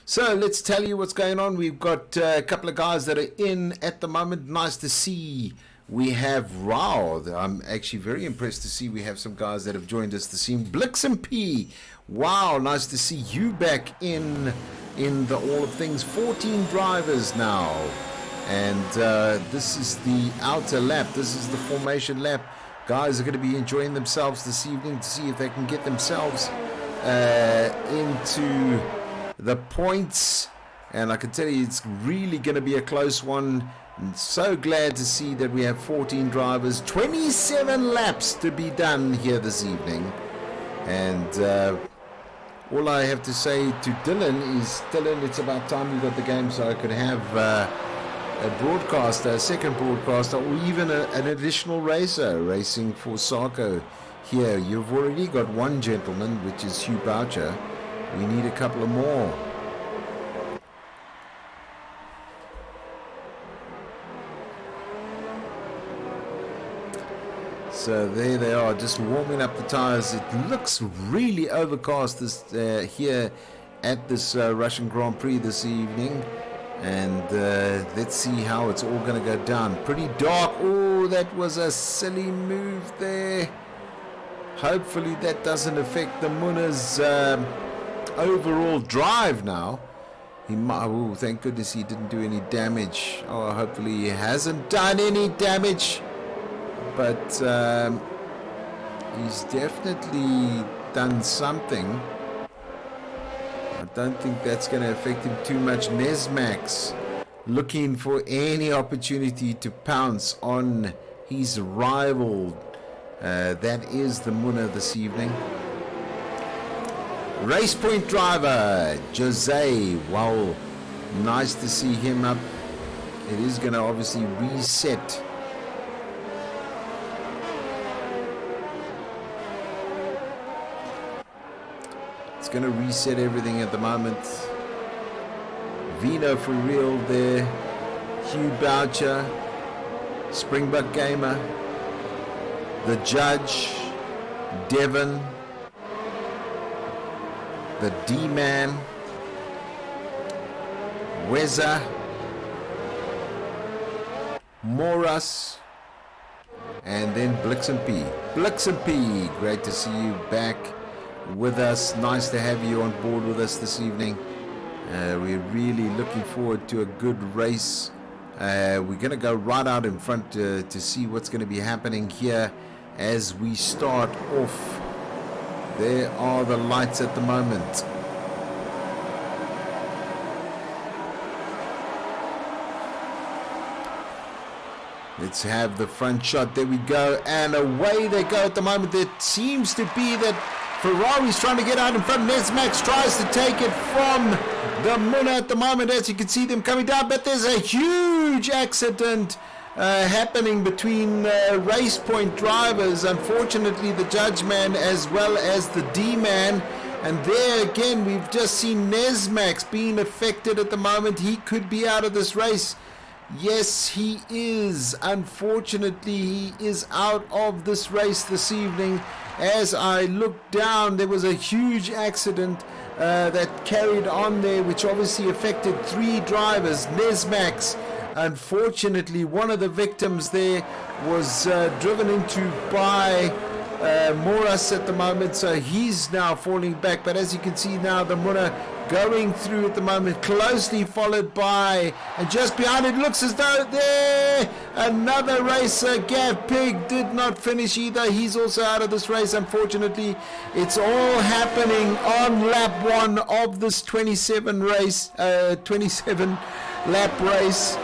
A: So let's tell you what's going on. We've got a couple of guys that are in at the moment. Nice to see. We have Rao. I'm actually very impressed to see we have some guys that have joined us this evening. Blix and P. Wow, nice to see you back in the All of Things. 14 drivers now. And this is the outer lap. This is the formation lap. Guys are going to be enjoying themselves this evening to see if they can get themselves into the points. And I can tell you it's really going to be a close one. I'm so glad to see that we have 14 drivers, 27 laps to be done here this evening. And all I have to say to Dylan is, Dylan, it's about time you got the game so I could have a broadcaster, a second broadcaster, or even an additional racer racing for SAAOLR here. You've already got one gentleman, which is Hugh Boucher. We need a couple of more. So there they are, just warming up the tires. It looks really overcast this here at this Russian Grand Prix this evening. And let's see how it's all going to go down. Pretty dark. Oh, that was a silly move there. Hopefully that doesn't affect the Munna's overall drive now. He might, oh, thank goodness he didn't do any damage. Oh, hopefully he hasn't done any damage. But he's definitely done something. I don't think that's going to affect him too much. Nesmax looking for any opportunity to pounce on his rival. That is the Munna this evening. Race point driver, Jose. Wow, nice to see him up. It is going to obviously reset. It's going to reset everything at the moment. Vino for real there. Hugh Boucher. Springbok Gamer. The Judge. Devon. The D-Man. Weza. Moras. And then Blix and P. Blix and P, great to see you back with us. Nice to have you on board with us this evening. We're really looking forward to a good race. We're going to go right out in front to see what's going to be happening here as we start off. There are the lights at the moment. Let's have the front shot. There we go. And away they go at the moment. It seems to be that Ferrari's trying to get out in front. Nesmax tries to take it from the Muna at the moment, as you can see them coming down. But there's a huge accident happening between race point drivers. Unfortunately, the Judge Man as well as the D-Man. And there again, we've just seen Nesmax being affected at the moment. He could be out of this race. Yes, he is. Unfortunately, he is out of this race this evening. As I look down, there was a huge accident that carried on there, which obviously affected 3 drivers. Nesmax, unfortunately, one of the victims there was driven into by Moras at the moment, so he's now falling back. But as you can see now, the Muna going through at the moment, closely followed by, and just behind it looks as though there another racer, Gav Pig, did not finish either. He's also out of this race, unfortunately. It's all happening on lap 1 of this 27 lap race.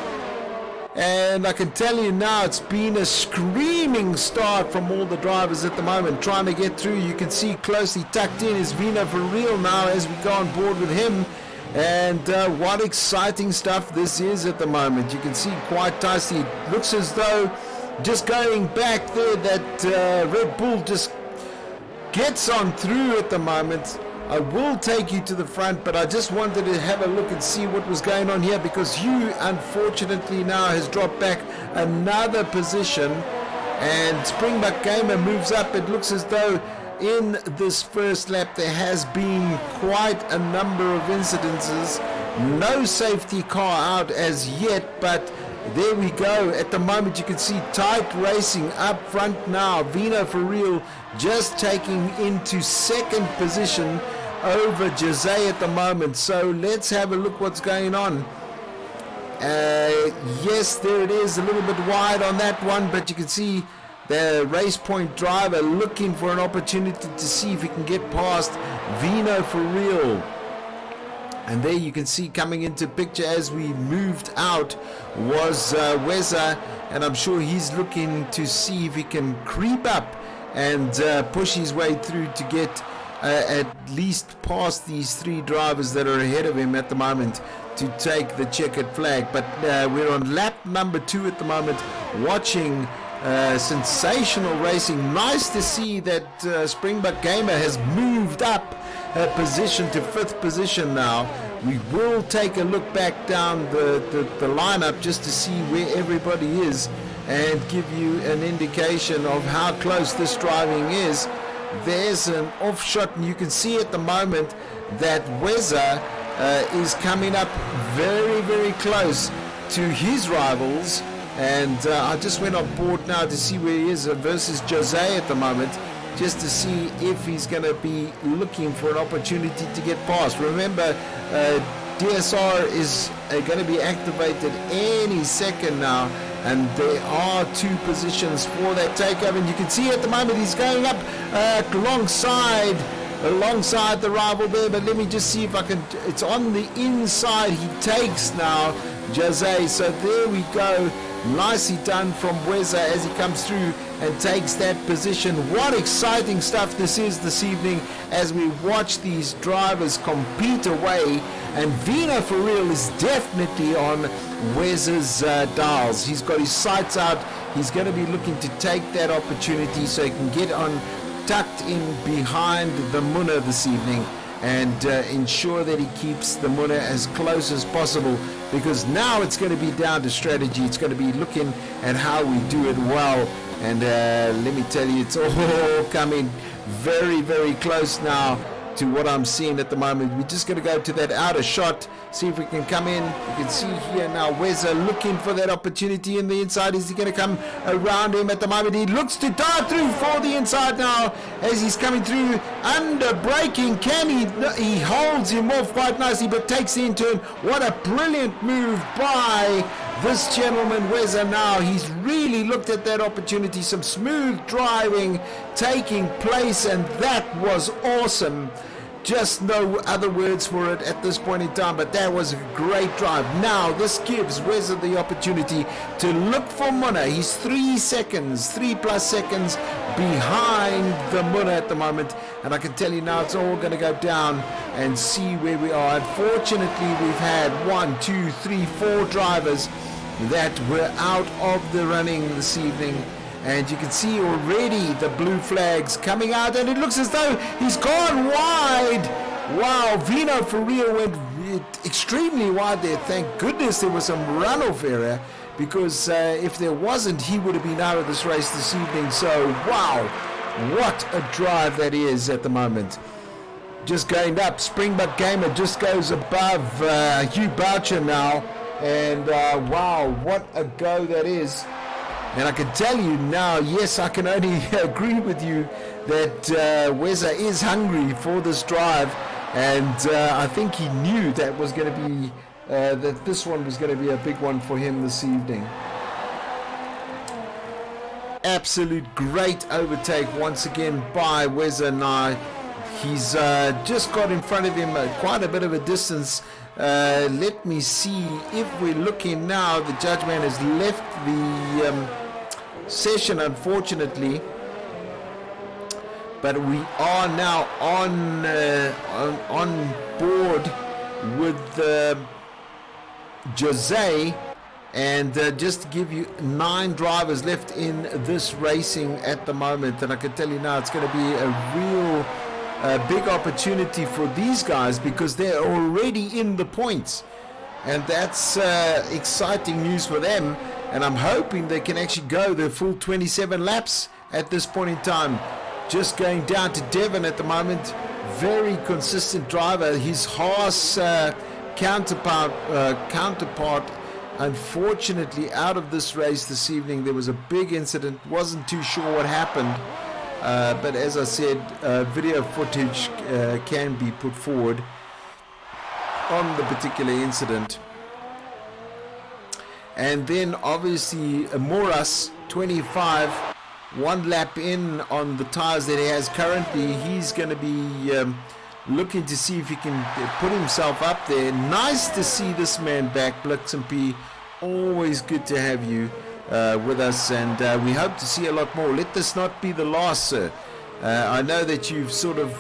A: And I can tell you now, it's been a screaming start from all the drivers at the moment, trying to get through. You can see closely tucked in is Vino for real now as we go on board with him. And what exciting stuff this is at the moment. You can see quite nicely. It looks as though just going back there that Red Bull just gets on through at the moment. I will take you to the front, but I just wanted to have a look and see what was going on here, because Hugh unfortunately now has dropped back another position and Springbok Gamer moves up. It looks as though in this first lap there has been quite a number of incidences. No safety car out as yet, but there we go. At the moment you can see tight racing up front now. Vino for real just taking into second position over Jose at the moment. So let's have a look what's going on. Yes, there it is, a little bit wide on that one, but you can see the race point driver looking for an opportunity to see if he can get past Vino for real. And there you can see coming into picture as we moved out was Weza, and I'm sure he's looking to see if he can creep up and push his way through to get at least past these 3 drivers that are ahead of him at the moment to take the checkered flag. But we're on lap number 2 at the moment, watching sensational racing. Nice to see that Springbok Gamer has moved up a position to 5th position now. We will take a look back down the lineup just to see where everybody is and give you an indication of how close this driving is. There's an off shot, and you can see at the moment that Weza is coming up very, very close to his rivals. And I just went on board now to see where he is versus Jose at the moment, just to see if he's going to be looking for an opportunity to get past. Remember, DSR is going to be activated any second now, and there are 2 positions for that takeover. And you can see at the moment he's going up alongside the rival there, but let me just see if I can. It's on the inside. He takes now Jose. So there we go. Nicely done from Weza as he comes through and takes that position. What exciting stuff this is this evening as we watch these drivers compete away. And Vino for real is definitely on Weza's dials. He's got his sights out. He's going to be looking to take that opportunity so he can get on tucked in behind the Munna this evening and ensure that he keeps the Munna as close as possible, because now it's going to be down to strategy. It's going to be looking at how we do it well, and let me tell you, it's all coming very, very close now to what I'm seeing at the moment. We're just going to go to that outer shot, see if we can come in. You can see here now Weza looking for that opportunity in the inside. Is he going to come around him at the moment? He looks to dive through for the inside now as he's coming through under braking. Can he holds him off quite nicely, but takes the in-turn. What a brilliant move by this gentleman Weza now. He's really looked at that opportunity. Some smooth driving taking place, and that was awesome. Just no other words for it at this point in time, but that was a great drive. Now this gives Weza the opportunity to look for Munna. He's 3 seconds, 3+ seconds behind the Munna at the moment, and I can tell you now it's all going to go down and see where we are. Unfortunately, we've had 1, 2, 3, 4 drivers that were out of the running this evening. And you can see already the blue flags coming out, and it looks as though he's gone wide. Wow, Vino for real went extremely wide there. Thank goodness there was some runoff area, because if there wasn't, he would have been out of this race this evening. So, wow, what a drive that is at the moment. Just going up, Springbok Gamer just goes above Hugh Boucher now. And wow, what a go that is. And I can tell you now, yes, I can only agree with you that Weza is hungry for this drive, and I think he knew that was going to be that this one was going to be a big one for him this evening. Absolute great overtake once again by Weza now. He's just got in front of him quite a bit of a distance. Let me see if we're looking now. The judgeman has left the session, unfortunately, but we are now on board with Jose, and just to give you 9 drivers left in this racing at the moment, and I can tell you now it's going to be a real big opportunity for these guys, because they're already in the points, and that's exciting news for them. And I'm hoping they can actually go the full 27 laps at this point in time. Just going down to Devon at the moment. Very consistent driver. His Haas counterpart, unfortunately, out of this race this evening. There was a big incident. Wasn't too sure what happened. But as I said, video footage can be put forward on the particular incident. And then obviously Moras 25, 1 lap in on the tires that he has currently. He's going to be looking to see if he can put himself up there. Nice to see this man back, Blix and P. Always good to have you with us, and we hope to see a lot more. Let this not be the last, sir. I know that you've sort of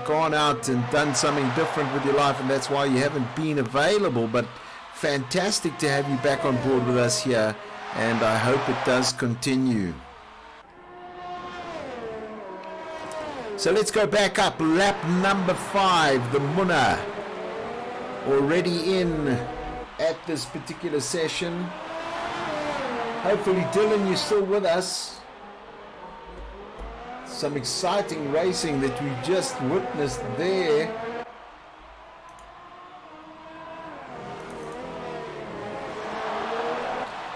A: gone out and done something different with your life, and that's why you haven't been available, but fantastic to have you back on board with us here, and I hope it does continue. So let's go back up. Lap number 5, the Munna, already in at this particular session. Hopefully, Dylan, you're still with us. Some exciting racing that we just witnessed there.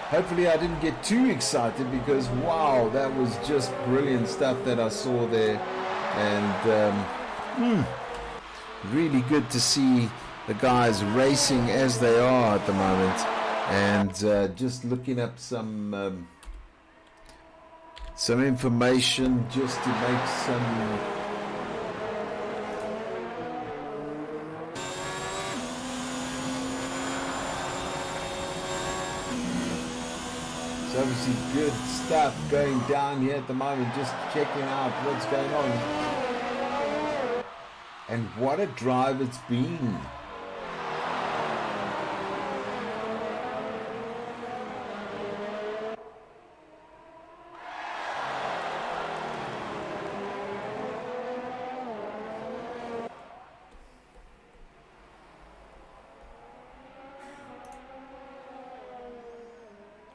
A: Hopefully I didn't get too excited, because wow, that was just brilliant stuff that I saw there. And really good to see the guys racing as they are at the moment. And just looking up some information just to make some So obviously good stuff going down here at the moment, just checking out what's going on. And what a drive it's been.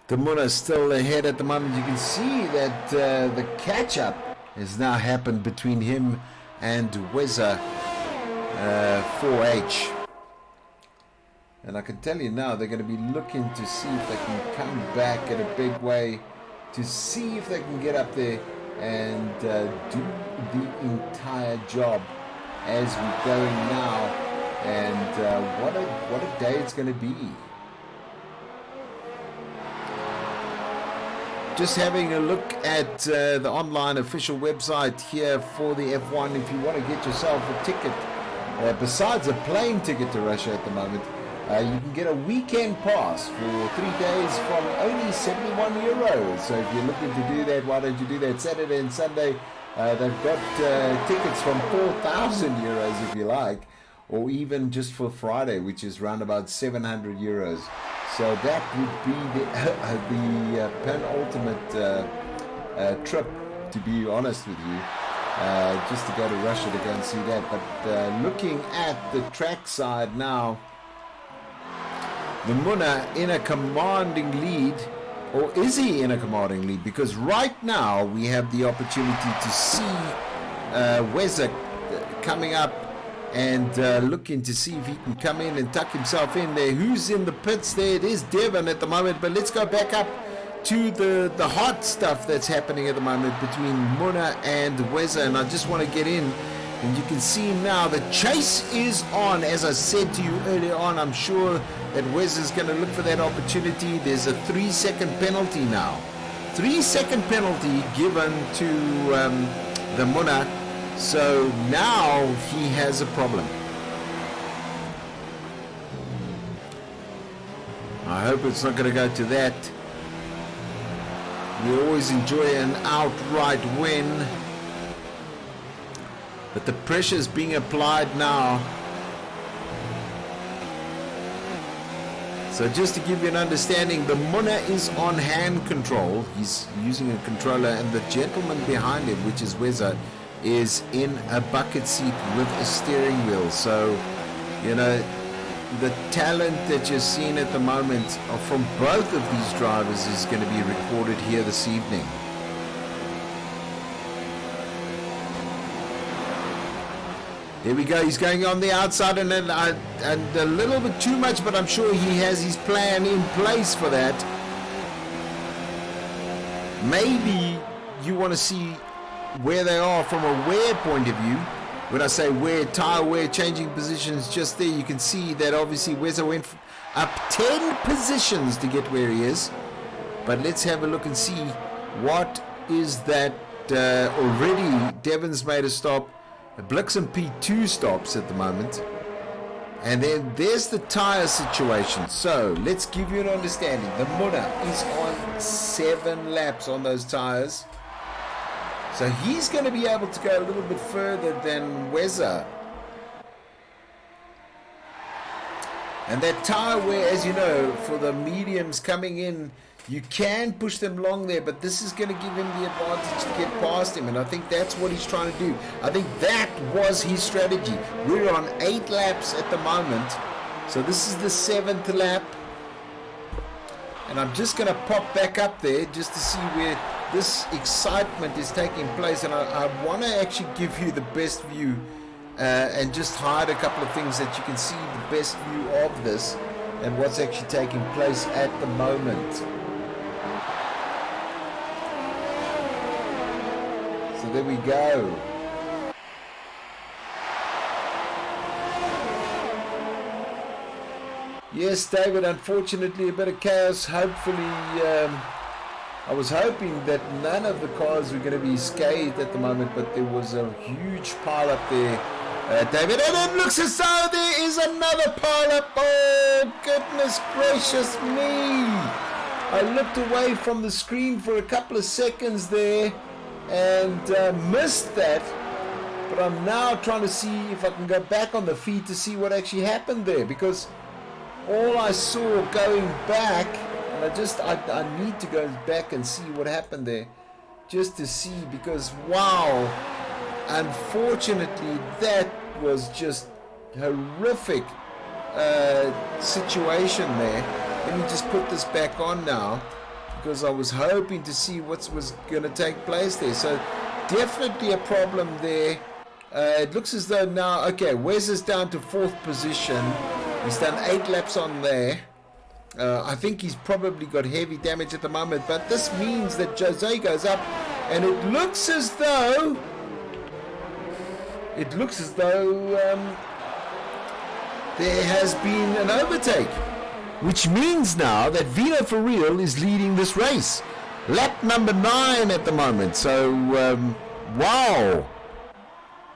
A: The Muna still ahead at the moment. You can see that the catch-up has now happened between him and Weza 4H. And I can tell you now, they're going to be looking to see if they can come back in a big way, to see if they can get up there and do the entire job as we're going now. And what a day it's going to be. Just having a look at the online official website here for the F1. If you want to get yourself a ticket, besides a plane ticket to Russia at the moment, you can get a weekend pass for 3 days from only 71 euros. So if you're looking to do that, why don't you do that? Saturday and Sunday, they've got tickets from 4,000 euros if you like, or even just for Friday, which is around about 700 euros. So that would be the penultimate trip, to be honest with you, just to go to Russia to go and see that. But looking at the track side now, the Muna in a commanding lead, or is he in a commanding lead? Because right now we have the opportunity to see Weza coming up and looking to see if he can come in and tuck himself in there. Who's in the pits there? It is Devon at the moment, but let's go back up to the hot stuff that's happening at the moment between Muna and Weza, and I just want to get in, and you can see now the chase is on. As I said to you earlier on, I'm sure that Weza is going to look for that opportunity. There's a 3-second penalty now. 3-second penalty given to the Muna. So now he has a problem. I hope it's not going to go to that. We always enjoy an outright win, but the pressure is being applied now. So just to give you an understanding, the Muna is on hand control. He's using a controller, and the gentleman behind him, which is Weza, is in a bucket seat with a steering wheel. So, you know, the talent that you're seeing at the moment from both of these drivers is going to be recorded here this evening. There we go. He's going on the outside and a little bit too much, but I'm sure he has his plan in place for that. Maybe you want to see where they are from a wear point of view. When I say wear, tire wear, changing positions, just there you can see that obviously Weza went up 10 positions to get where he is. But let's have a look and see what is that. Already Devon's made a stop. Blixen P2 stops at the moment. And then there's the tire situation. So let's give you an understanding. The Muna is on 7 laps on those tires. So he's going to be able to go a little bit further than Weza. And that tire wear, as you know, for the mediums coming in, you can push them long there, but this is going to give him the advantage to get past him, and I think that's what he's trying to do. I think that was his strategy. We're on 8 laps at the moment, so this is the 7th lap. And I'm just going to pop back up there just to see where this excitement is taking place, and I want to actually give you the best view and just hide a couple of things that you can see the best view of this and what's actually taking place at the moment. So there we go. Yes, David, unfortunately a bit of chaos. Hopefully, I was hoping that none of the cars were going to be scathed at the moment, but there was a huge pile up there, David, and it looks as though there is another pile up. Oh, goodness gracious me. I looked away from the screen for a couple of seconds there and missed that. But I'm now trying to see if I can go back on the feed to see what actually happened there, because all I saw going back, and I need to go back and see what happened there, just to see, because wow, unfortunately that was just horrific situation there. Let me just put this back on now, because I was hoping to see what was going to take place there. So definitely a problem there. It looks as though now, okay, Wes is down to 4th position. He's done 8 laps on there. I think he's probably got heavy damage at the moment, but this means that Jose goes up, and it looks as though there has been an overtake, which means now that Vino for real is leading this race. Lap number 9 at the moment. So wow,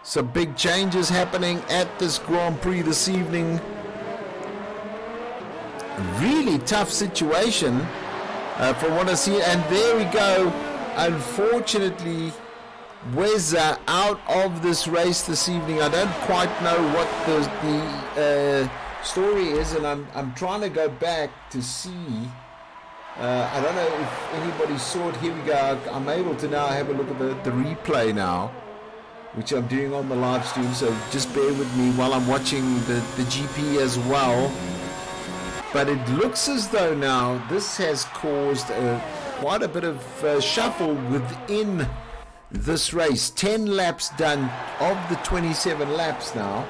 A: some big changes happening at this Grand Prix this evening. Really tough situation from what I see, and there we go. Unfortunately, Weza out of this race this evening. I don't quite know what the story is, and I'm trying to go back to see. I don't know if anybody saw it. Here we go. I'm able to now have a look at the replay now, which I'm doing on the live stream, so just bear with me while I'm watching the GP as well. But it looks as though now this has caused quite a bit of shuffle within this race. 10 laps done of the 27 laps now.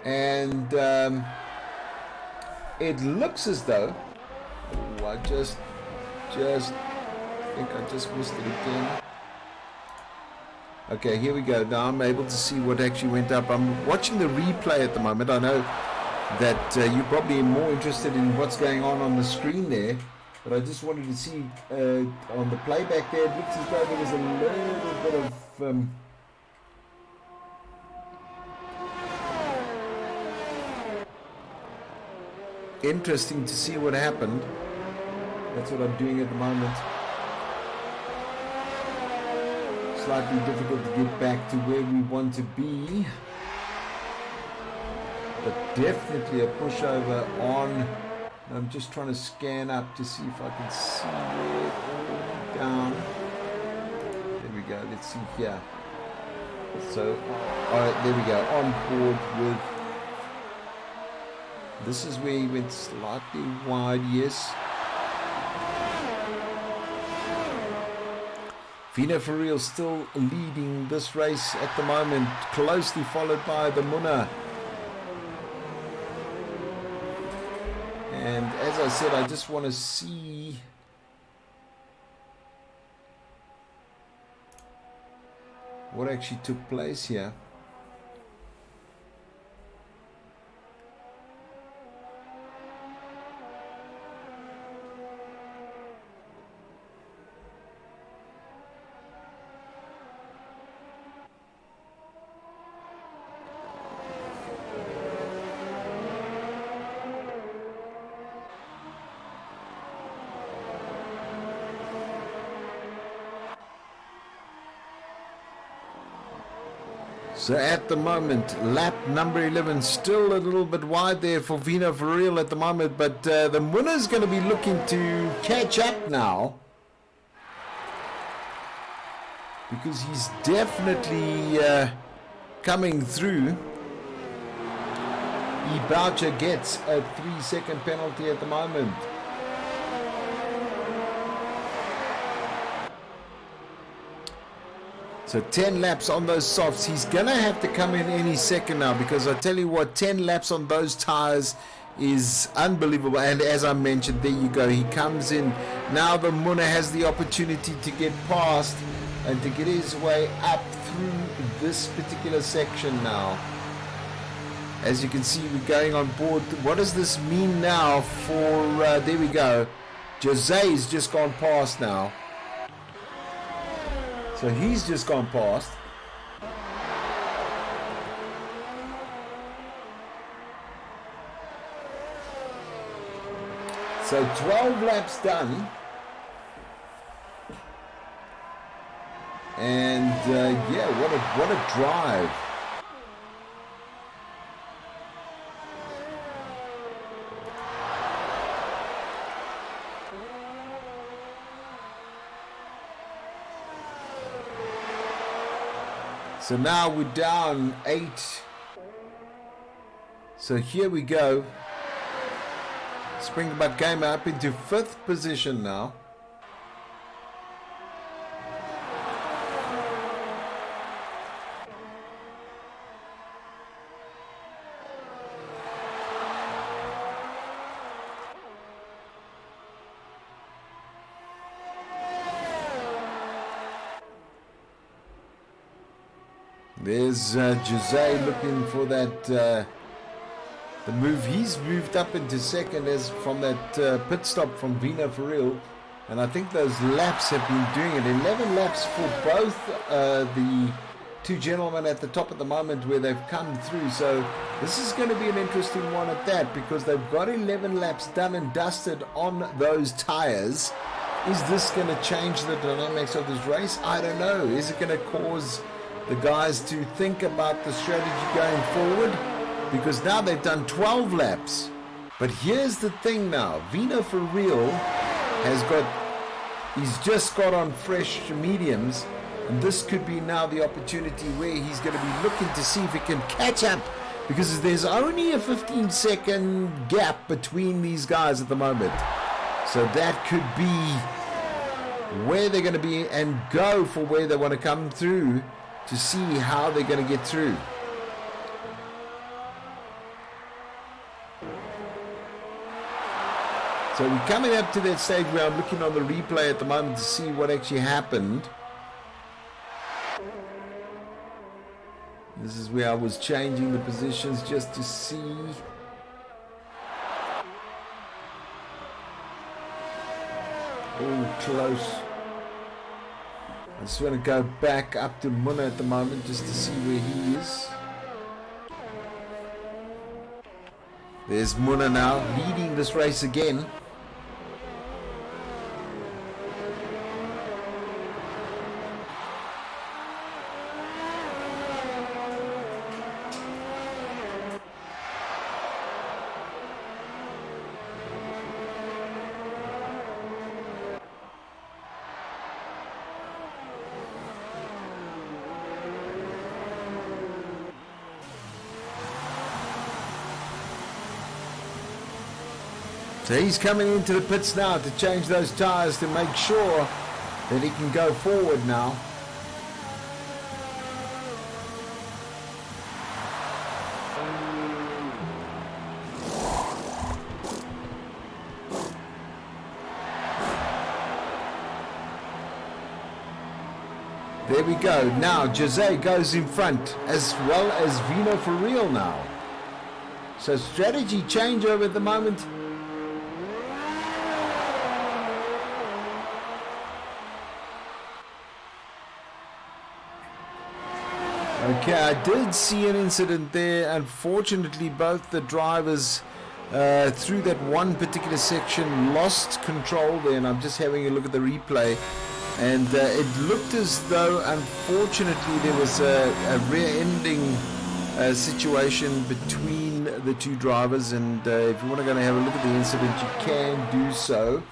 A: And it looks as though, I just think I just missed it again. Okay, here we go. Now I'm able to see what actually went up. I'm watching the replay at the moment. I know that you're probably more interested in what's going on the screen there, but I just wanted to see on the playback there, it looks as though there was a little bit of interesting to see what happened. That's what I'm doing at the moment. Slightly difficult to get back to where we want to be, but definitely a pushover on. I'm just trying to scan up to see if I can see where it all down. There we go. Let's see here. So, all right, there we go. On board with. This is where he went slightly wide. Yes. Vino for real still leading this race at the moment, closely followed by the Munna. And as I said, I just want to see what actually took place here. So at the moment, lap number 11, still a little bit wide there for Vino for real at the moment, but the winner is going to be looking to catch up now, because he's definitely coming through. Ibaucha gets a 3-second penalty at the moment. So 10 laps on those softs. He's going to have to come in any second now, because I tell you what, 10 laps on those tires is unbelievable. And as I mentioned, there you go. He comes in. Now the Munna has the opportunity to get past and to get his way up through this particular section now. As you can see, we're going on board. What does this mean now for, there we go. Jose's just gone past now. So he's just gone past. So 12 laps done. And yeah, what a drive. So now we're down 8. So here we go. Springbok came up into 5th position now. There's Jose looking for that the move. He's moved up into 2nd as from that pit stop from Vino for real, and I think those laps have been doing it. 11 laps for both the two gentlemen at the top at the moment where they've come through. So this is going to be an interesting one at that, because they've got 11 laps done and dusted on those tires. Is this going to change the dynamics of this race? I don't know. Is it going to cause the guys to think about the strategy going forward? Because now they've done 12 laps. But here's the thing now. Vino for real he's just got on fresh mediums, and this could be now the opportunity where he's going to be looking to see if he can catch up, because there's only a 15-second gap between these guys at the moment. So that could be where they're going to be and go for where they want to come through, to see how they're going to get through. So we're coming up to that stage where I'm looking on the replay at the moment to see what actually happened. This is where I was changing the positions just to see. Oh, close. I just want to go back up to Muna at the moment just to see where he is. There's Muna now leading this race again. So he's coming into the pits now to change those tires to make sure that he can go forward now. There we go. Now Jose goes in front, as well as Vino for real now. So strategy changeover at the moment. Okay, I did see an incident there. Unfortunately, both the drivers through that one particular section lost control there, and I'm just having a look at the replay, and it looked as though, unfortunately, there was a rear-ending situation between the two drivers. And if you want to go and have a look at the incident, you can do so.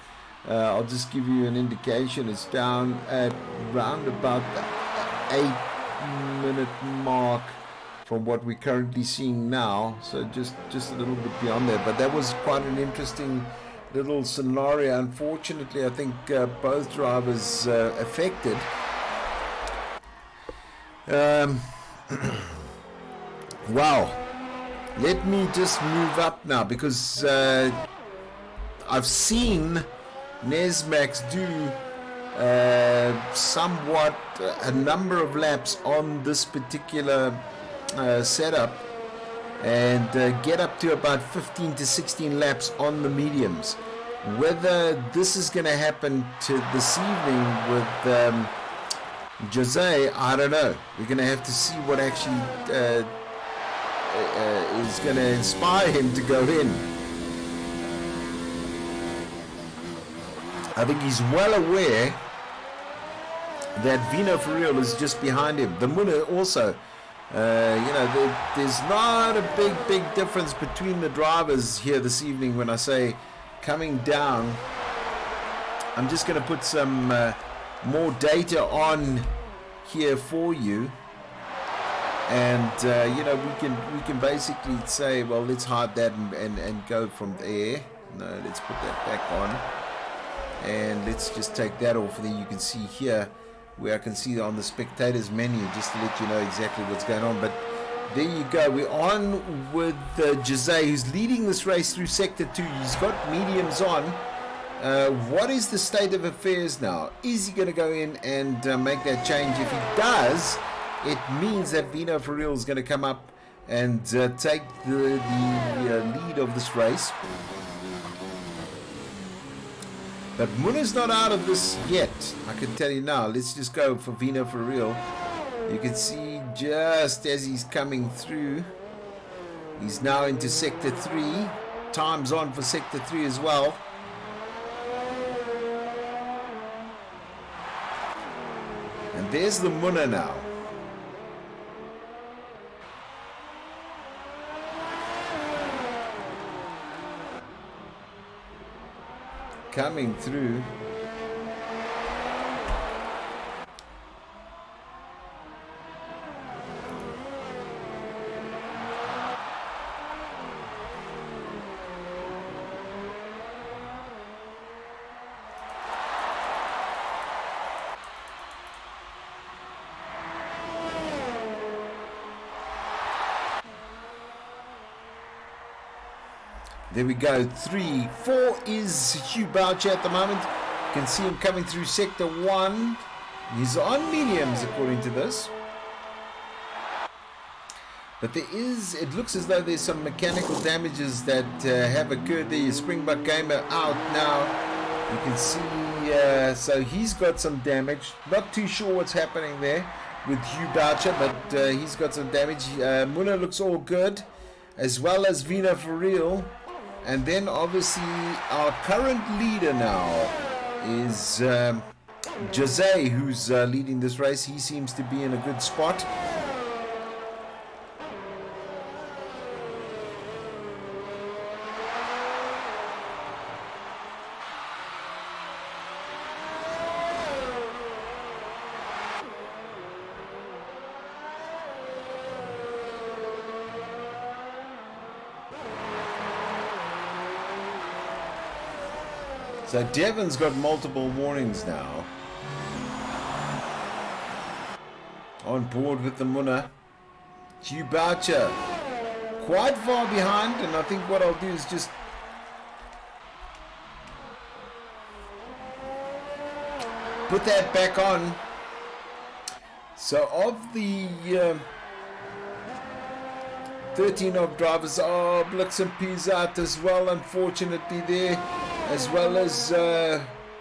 A: I'll just give you an indication. It's down at round about the 8-minute mark from what we're currently seeing now, so just a little bit beyond there. But that was quite an interesting little scenario. Unfortunately, I think both drivers affected. Wow, let me just move up now, because I've seen Nesmax do somewhat a number of laps on this particular setup, and get up to about 15 to 16 laps on the mediums. Whether this is going to happen to this evening with Jose, I don't know. We're going to have to see what actually is going to inspire him to go in. I think he's well aware that Vino for real is just behind him. The Muna also, there's not a big difference between the drivers here this evening. When I say coming down, I'm just going to put some more data on here for you, and we can basically say, well, let's hide that and go from there. No, let's put that back on, and let's just take that off. And then you can see here where I can see on the spectators menu, just to let you know exactly what's going on. But there you go, we're on with Jose, who's leading this race through sector 2. He's got mediums on. What is the state of affairs now? Is he going to go in and make that change? If he does, it means that Vino for real is going to come up and take the lead of this race. But Muna's not out of this yet, I can tell you now. Let's just go for Vino for real. You can see just as he's coming through, he's now into sector 3. Time's on for sector 3 as well. And there's the Muna now. Coming through. There we go. 3, 4 is Hugh Boucher at the moment. You can see him coming through sector 1. He's on mediums according to this. But it looks as though there's some mechanical damages that have occurred there. Springbok Gamer out now. You can see, so he's got some damage. Not too sure what's happening there with Hugh Boucher, but he's got some damage. Muna looks all good, as well as Vino for real. And then obviously our current leader now is Jose, who's leading this race. He seems to be in a good spot. So Devon's got multiple warnings now. On board with the Muna. Hugh Boucher quite far behind, and I think what I'll do is just put that back on. So of the 13 of drivers, Blix and P's out as well, unfortunately there. As well as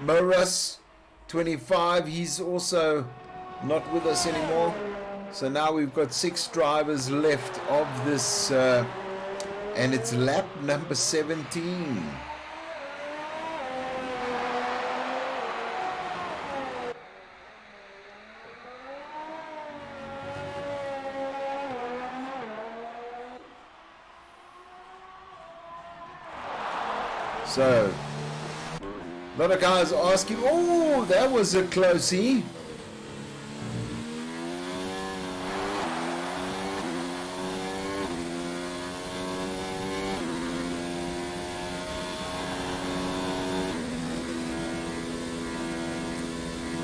A: Moras, 25, he's also not with us anymore. So now we've got 6 drivers left of this, and it's lap number 17. So a lot of guys asking, oh, that was a closey.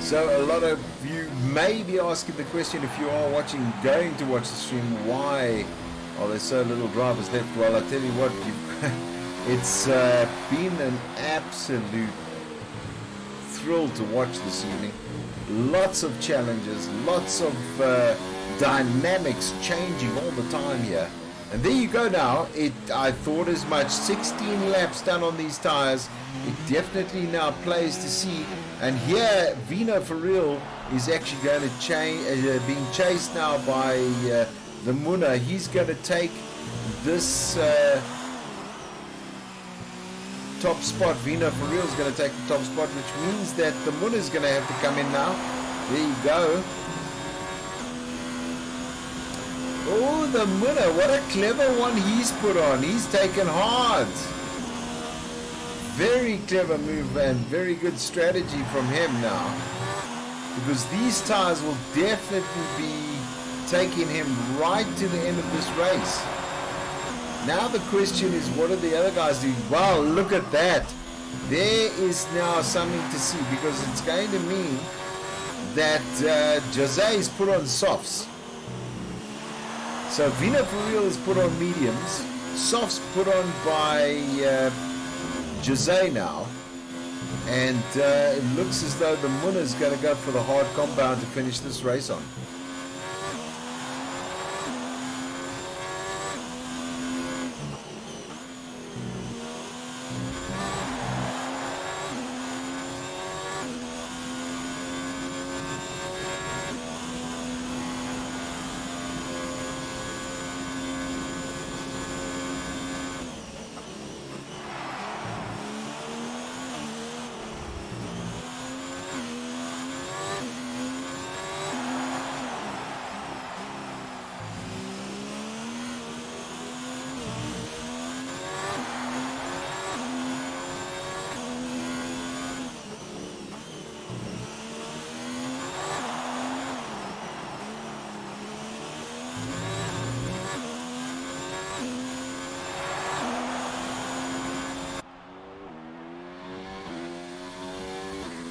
A: So a lot of you may be asking the question, if you are going to watch the stream, why are there so little drivers left? Well, I tell you what, it's been an absolute thrill to watch this evening. Lots of challenges, lots of dynamics changing all the time here. And there you go now. I thought as much. 16 laps done on these tires. It definitely now plays to see. And here, Vino for real is actually going to change, being chased now by the Muna. He's going to take this top spot. Vino for real is going to take the top spot, which means that the Munna is going to have to come in now. There you go. Oh, the Munna, what a clever one he's put on. He's taken hard. Very clever move and very good strategy from him now. Because these tires will definitely be taking him right to the end of this race. Now the question is, what are the other guys doing? Wow, look at that. There is now something to see, because it's going to mean that Jose is put on softs. So Vino for real is put on mediums. Softs put on by Jose now. And it looks as though the Munna is going to go for the hard compound to finish this race on.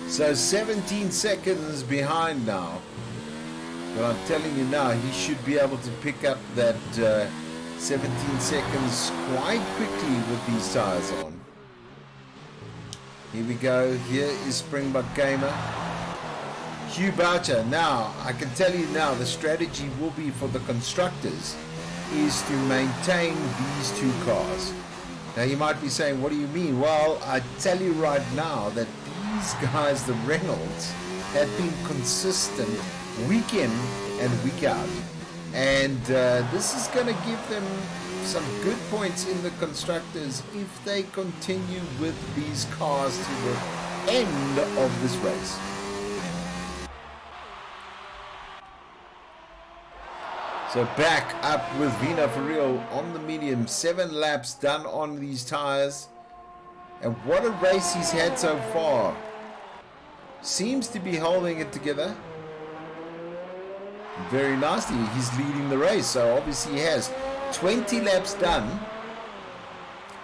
A: So 17 seconds behind now. But I'm telling you now, he should be able to pick up that 17 seconds quite quickly with these tires on. Here we go. Here is Springbok Gamer. Hugh Boucher. Now, I can tell you now, the strategy will be for the constructors is to maintain these two cars. Now, you might be saying, what do you mean? Well, I tell you right now that these guys, the Reynolds, have been consistent week in and week out. And this is going to give them some good points in the constructors if they continue with these cars to the end of this race. So back up with Vina for real on the medium. 7 laps done on these tires. And what a race he's had so far. Seems to be holding it together. Very nasty. He's leading the race, so obviously he has 20 laps done.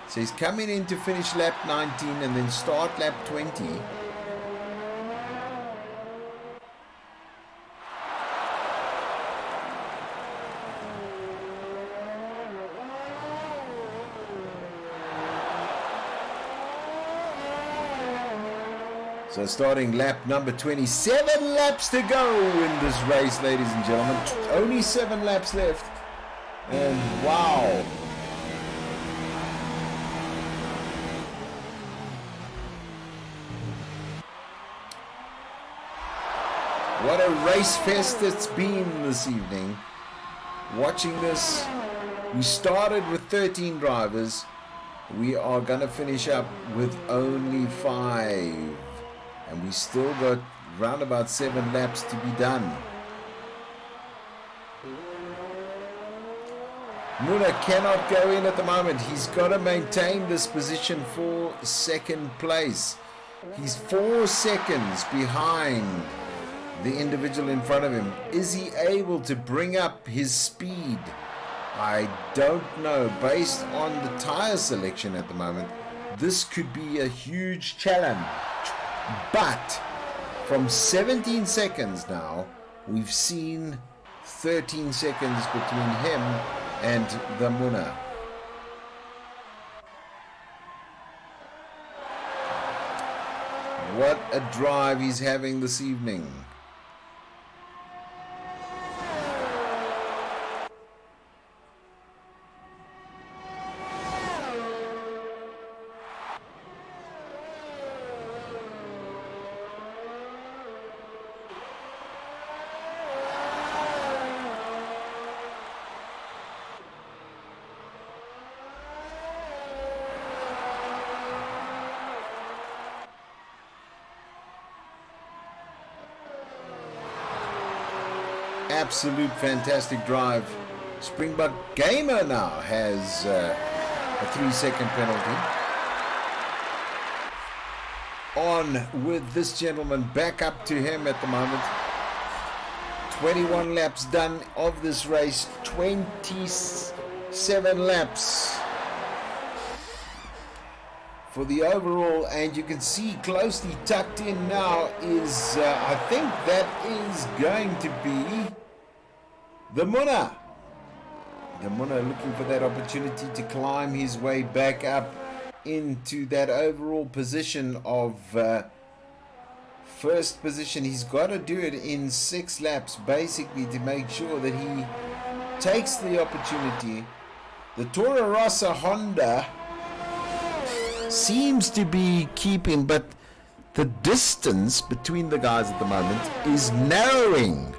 A: So he's coming in to finish lap 19 and then start lap 20. So starting lap number 27 laps to go in this race, ladies and gentlemen. Only 7 laps left. And wow. What a race fest it's been this evening. Watching this, we started with 13 drivers. We are going to finish up with only 5. And we still got round about 7 laps to be done. Muna cannot go in at the moment. He's got to maintain this position for second place. He's 4 seconds behind the individual in front of him. Is he able to bring up his speed? I don't know. Based on the tire selection at the moment, this could be a huge challenge. But from 17 seconds now, we've seen 13 seconds between him and the Muna. What a drive he's having this evening. absolute fantastic drive. Springbok Gamer now has a 3-second penalty. On with this gentleman, back up to him at the moment. 21 laps done of this race, 27 laps for the overall, and you can see closely tucked in now is, I think that is going to be the Munna. The Munna looking for that opportunity to climb his way back up into that overall position of first position. He's got to do it in 6 laps basically to make sure that he takes the opportunity. The Toro Rosso Honda seems to be keeping, but the distance between the guys at the moment is narrowing.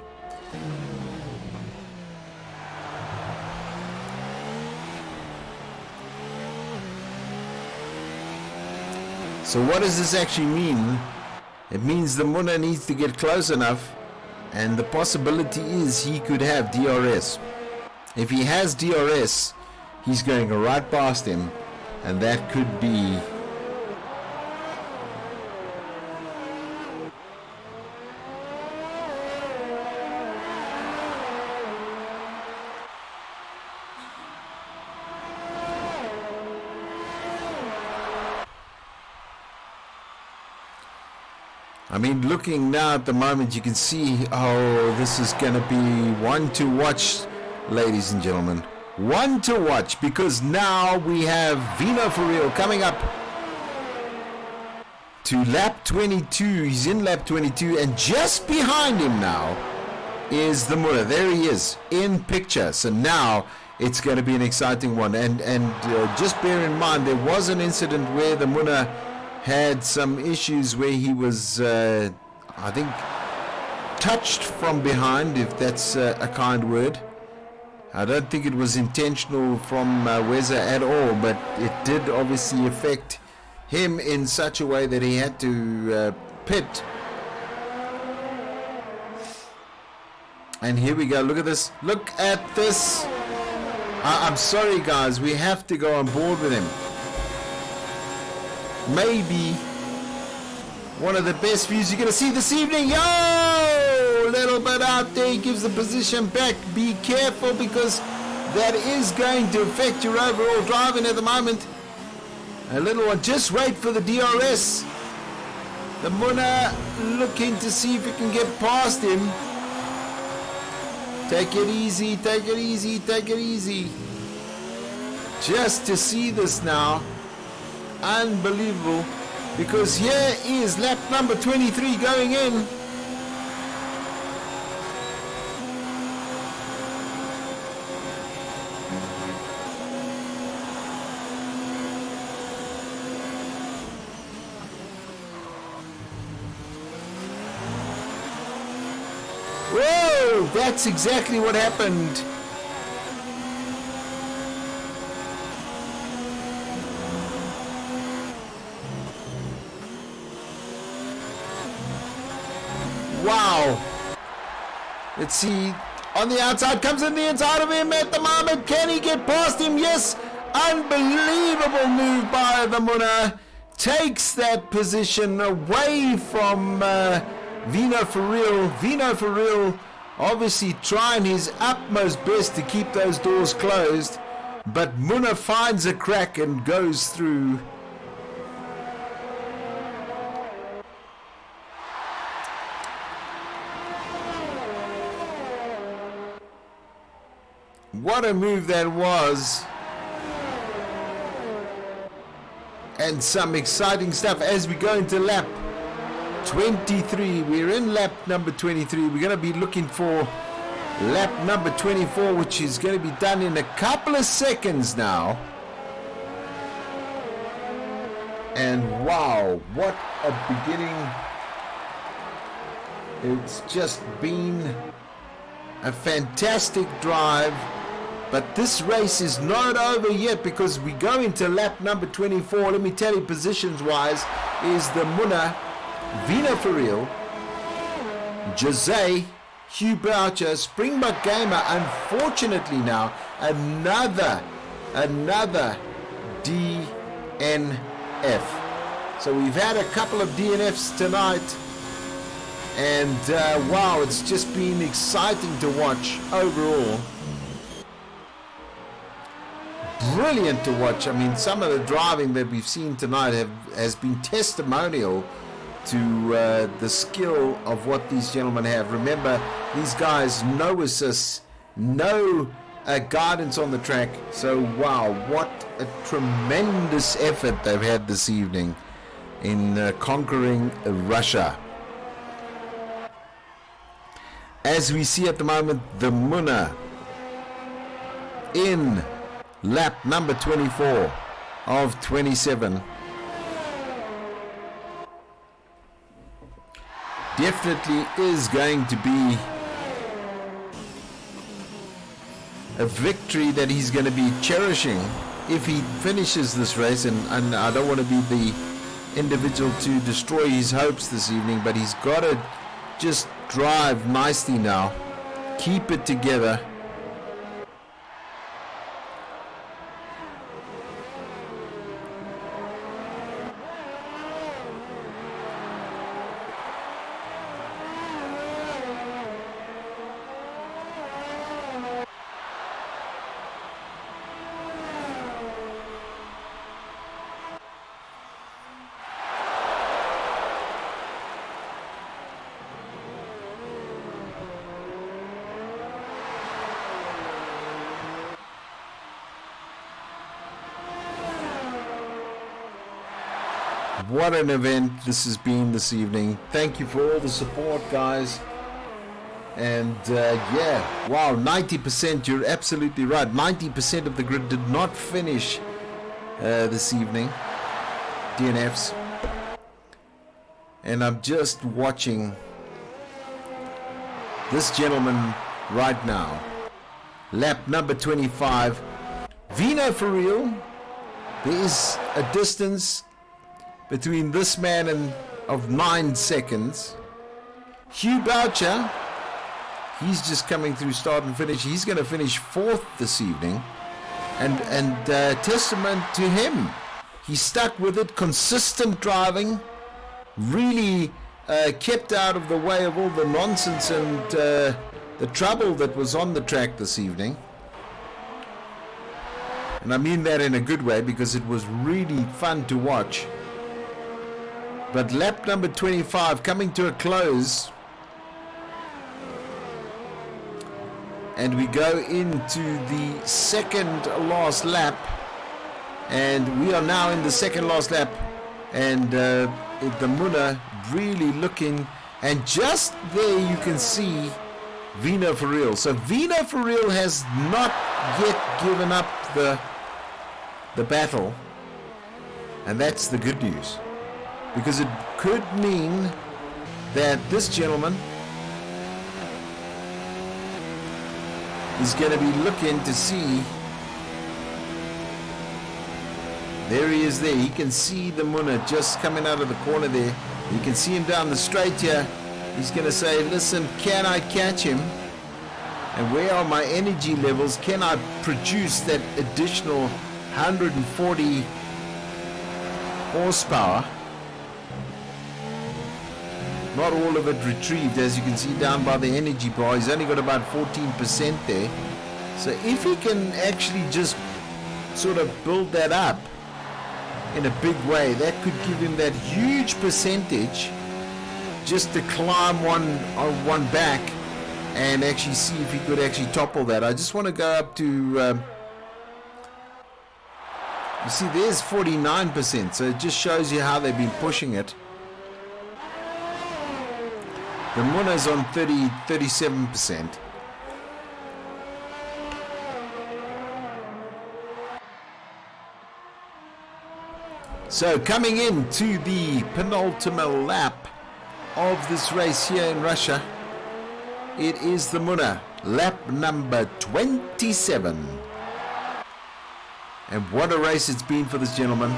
A: So what does this actually mean? It means the Munna needs to get close enough, and the possibility is he could have DRS. If he has DRS, he's going right past him, and that could be looking now at the moment, you can see, this is going to be one to watch, ladies and gentlemen. One to watch, because now we have Vino for real coming up to lap 22. He's in lap 22, and just behind him now is the Munna. There he is in picture. So now it's going to be an exciting one. And just bear in mind, there was an incident where the Munna had some issues where he was, I think, touched from behind, if that's a kind word. I don't think it was intentional from Weza at all, but it did obviously affect him in such a way that he had to pit. And here we go. Look at this. Look at this. I'm sorry, guys. We have to go on board with him. Maybe one of the best views you're going to see this evening. Yo! A little bit out there. He gives the position back. Be careful, because that is going to affect your overall driving at the moment. A little one. Just wait for the DRS. The Munna looking to see if he can get past him. Take it easy. Take it easy. Take it easy. Just to see this now. Unbelievable. Because here is lap number 23 going in. Whoa, that's exactly what happened. Wow. Let's see. On the outside, comes in the inside of him at the moment. Can he get past him? Yes. Unbelievable move by the Munna. Takes that position away from Vino for real. Vino for real, obviously trying his utmost best to keep those doors closed. But Munna finds a crack and goes through. What a move that was. And some exciting stuff as we go into lap 23. We're in lap number 23. We're going to be looking for lap number 24, which is going to be done in a couple of seconds now. And wow, what a beginning. It's just been a fantastic drive. But this race is not over yet, because we go into lap number 24. Let me tell you, positions-wise, is the Munna, Vino for real, Jose, Hugh Boucher, Springbok Gamer, unfortunately now, another DNF. So we've had a couple of DNFs tonight, and wow, it's just been exciting to watch overall. Brilliant to watch. I mean, some of the driving that we've seen tonight has been testimonial to the skill of what these gentlemen have. Remember, these guys, no assists, no guidance on the track. So wow, what a tremendous effort they've had this evening in conquering Russia. As we see at the moment, the Munna in lap number 24 of 27. Definitely is going to be a victory that he's going to be cherishing if he finishes this race, and I don't want to be the individual to destroy his hopes this evening, but he's got to just drive nicely now, keep it together. What an event this has been this evening. Thank you for all the support, guys. And yeah, wow, 90%, you're absolutely right. 90% of the grid did not finish this evening, DNFs. And I'm just watching this gentleman right now. Lap number 25. Vino for real. There is a distance between this man and of 9 seconds. Hugh Boucher, he's just coming through start and finish. He's going to finish 4th this evening, and testament to him. He stuck with it, consistent driving, really kept out of the way of all the nonsense and the trouble that was on the track this evening. And I mean that in a good way, because it was really fun to watch. But lap number 25 coming to a close, and we go into the second last lap, and we are now in the second last lap, and the Munna really looking, and just there you can see Vino for real. So Vino for real has not yet given up the battle, and that's the good news. Because it could mean that this gentleman is going to be looking to see. There he is there. He can see the Munna just coming out of the corner there. You can see him down the straight here. He's going to say, listen, can I catch him? And where are my energy levels? Can I produce that additional 140 horsepower? Not all of it retrieved, as you can see down by the energy bar. He's only got about 14% there. So if he can actually just sort of build that up in a big way, that could give him that huge percentage just to climb one back and actually see if he could actually topple that. I just want to go up to you see there's 49%, so it just shows you how they've been pushing it. The Munna's on 37%. So coming into the penultimate lap of this race here in Russia, it is the Munna, lap number 27. And what a race it's been for this gentleman.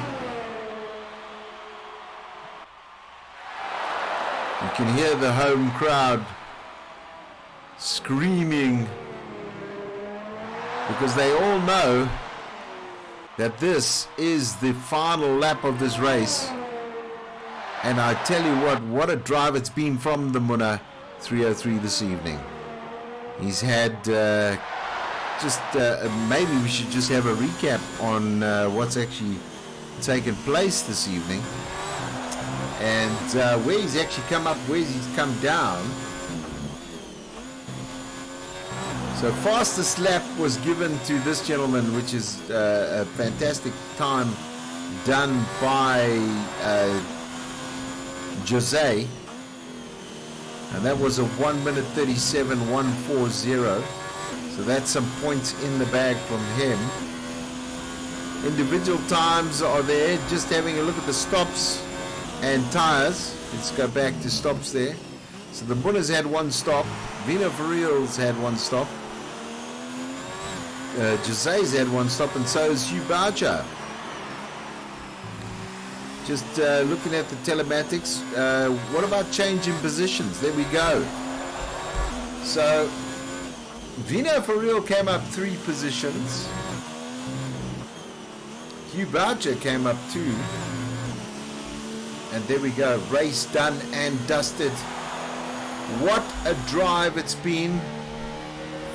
A: You can hear the home crowd screaming, because they all know that this is the final lap of this race. And I tell you what a drive it's been from the Munna 303 this evening. He's had maybe we should just have a recap on what's actually taken place this evening, and where he's actually come up, where he's come down. So fastest lap was given to this gentleman, which is a fantastic time done by Jose, and that was a 1:37.140. So that's some points in the bag from him. Individual times are there. Just having a look at the stops and tires. Let's go back to stops there. So the Munna's had one stop. Vino Verriel's had one stop. Jose's had one stop, and so is Hugh Boucher. Just looking at the telematics. What about changing positions? There we go. So Vino Verriel came up 3 positions. Hugh Boucher came up 2. And there we go. Race done and dusted. What a drive it's been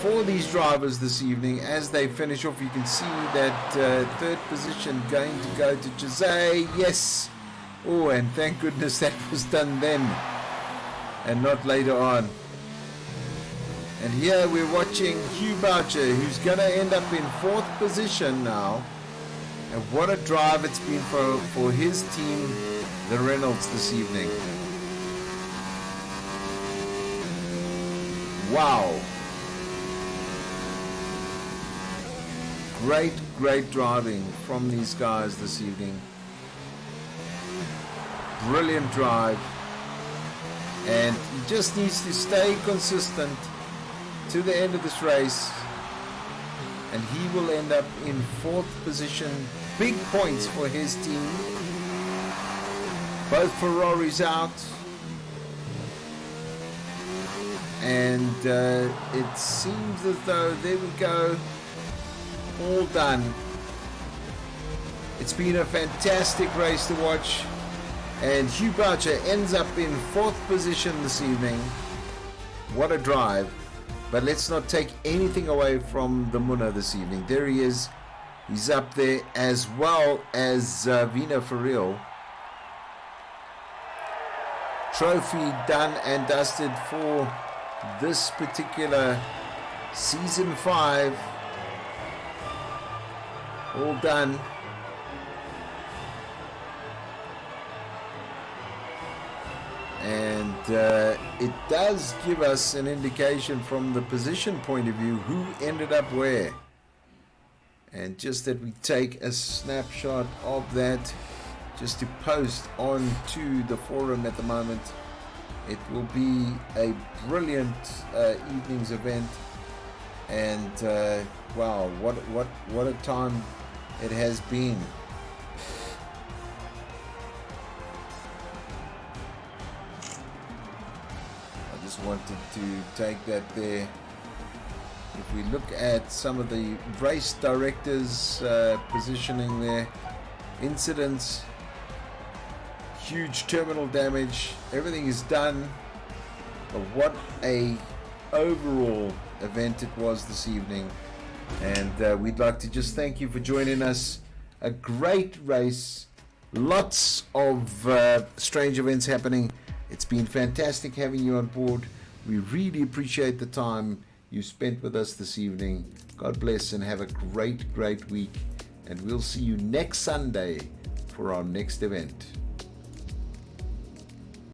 A: for these drivers this evening. As they finish off, you can see that 3rd position going to go to Jose. Yes. Oh, and thank goodness that was done then and not later on. And here we're watching Hugh Boucher, who's going to end up in 4th position now. And what a drive it's been for his team, the Reynolds, this evening. Wow. Great driving from these guys this evening. Brilliant drive. And he just needs to stay consistent to the end of this race, and he will end up in 4th position. Big points for his team. Both Ferraris out, and it seems as though, there we go, all done. It's been a fantastic race to watch, and Hugh Boucher ends up in 4th position this evening. What a drive. But let's not take anything away from the Munna this evening. There he is. He's up there, as well as Vino Verriel. Trophy done and dusted for this particular season 5. All done. And it does give us an indication from the position point of view who ended up where. And just that we take a snapshot of that just to post onto the forum at the moment. It will be a brilliant evening's event. And wow, what a time it has been. Wanted to take that there. If we look at some of the race directors positioning there, incidents, huge terminal damage, everything is done. But what a overall event it was this evening, and we'd like to just thank you for joining us. A great race, lots of strange events happening. It's been fantastic having you on board. We really appreciate the time you spent with us this evening. God bless and have a great week. And we'll see you next Sunday for our next event.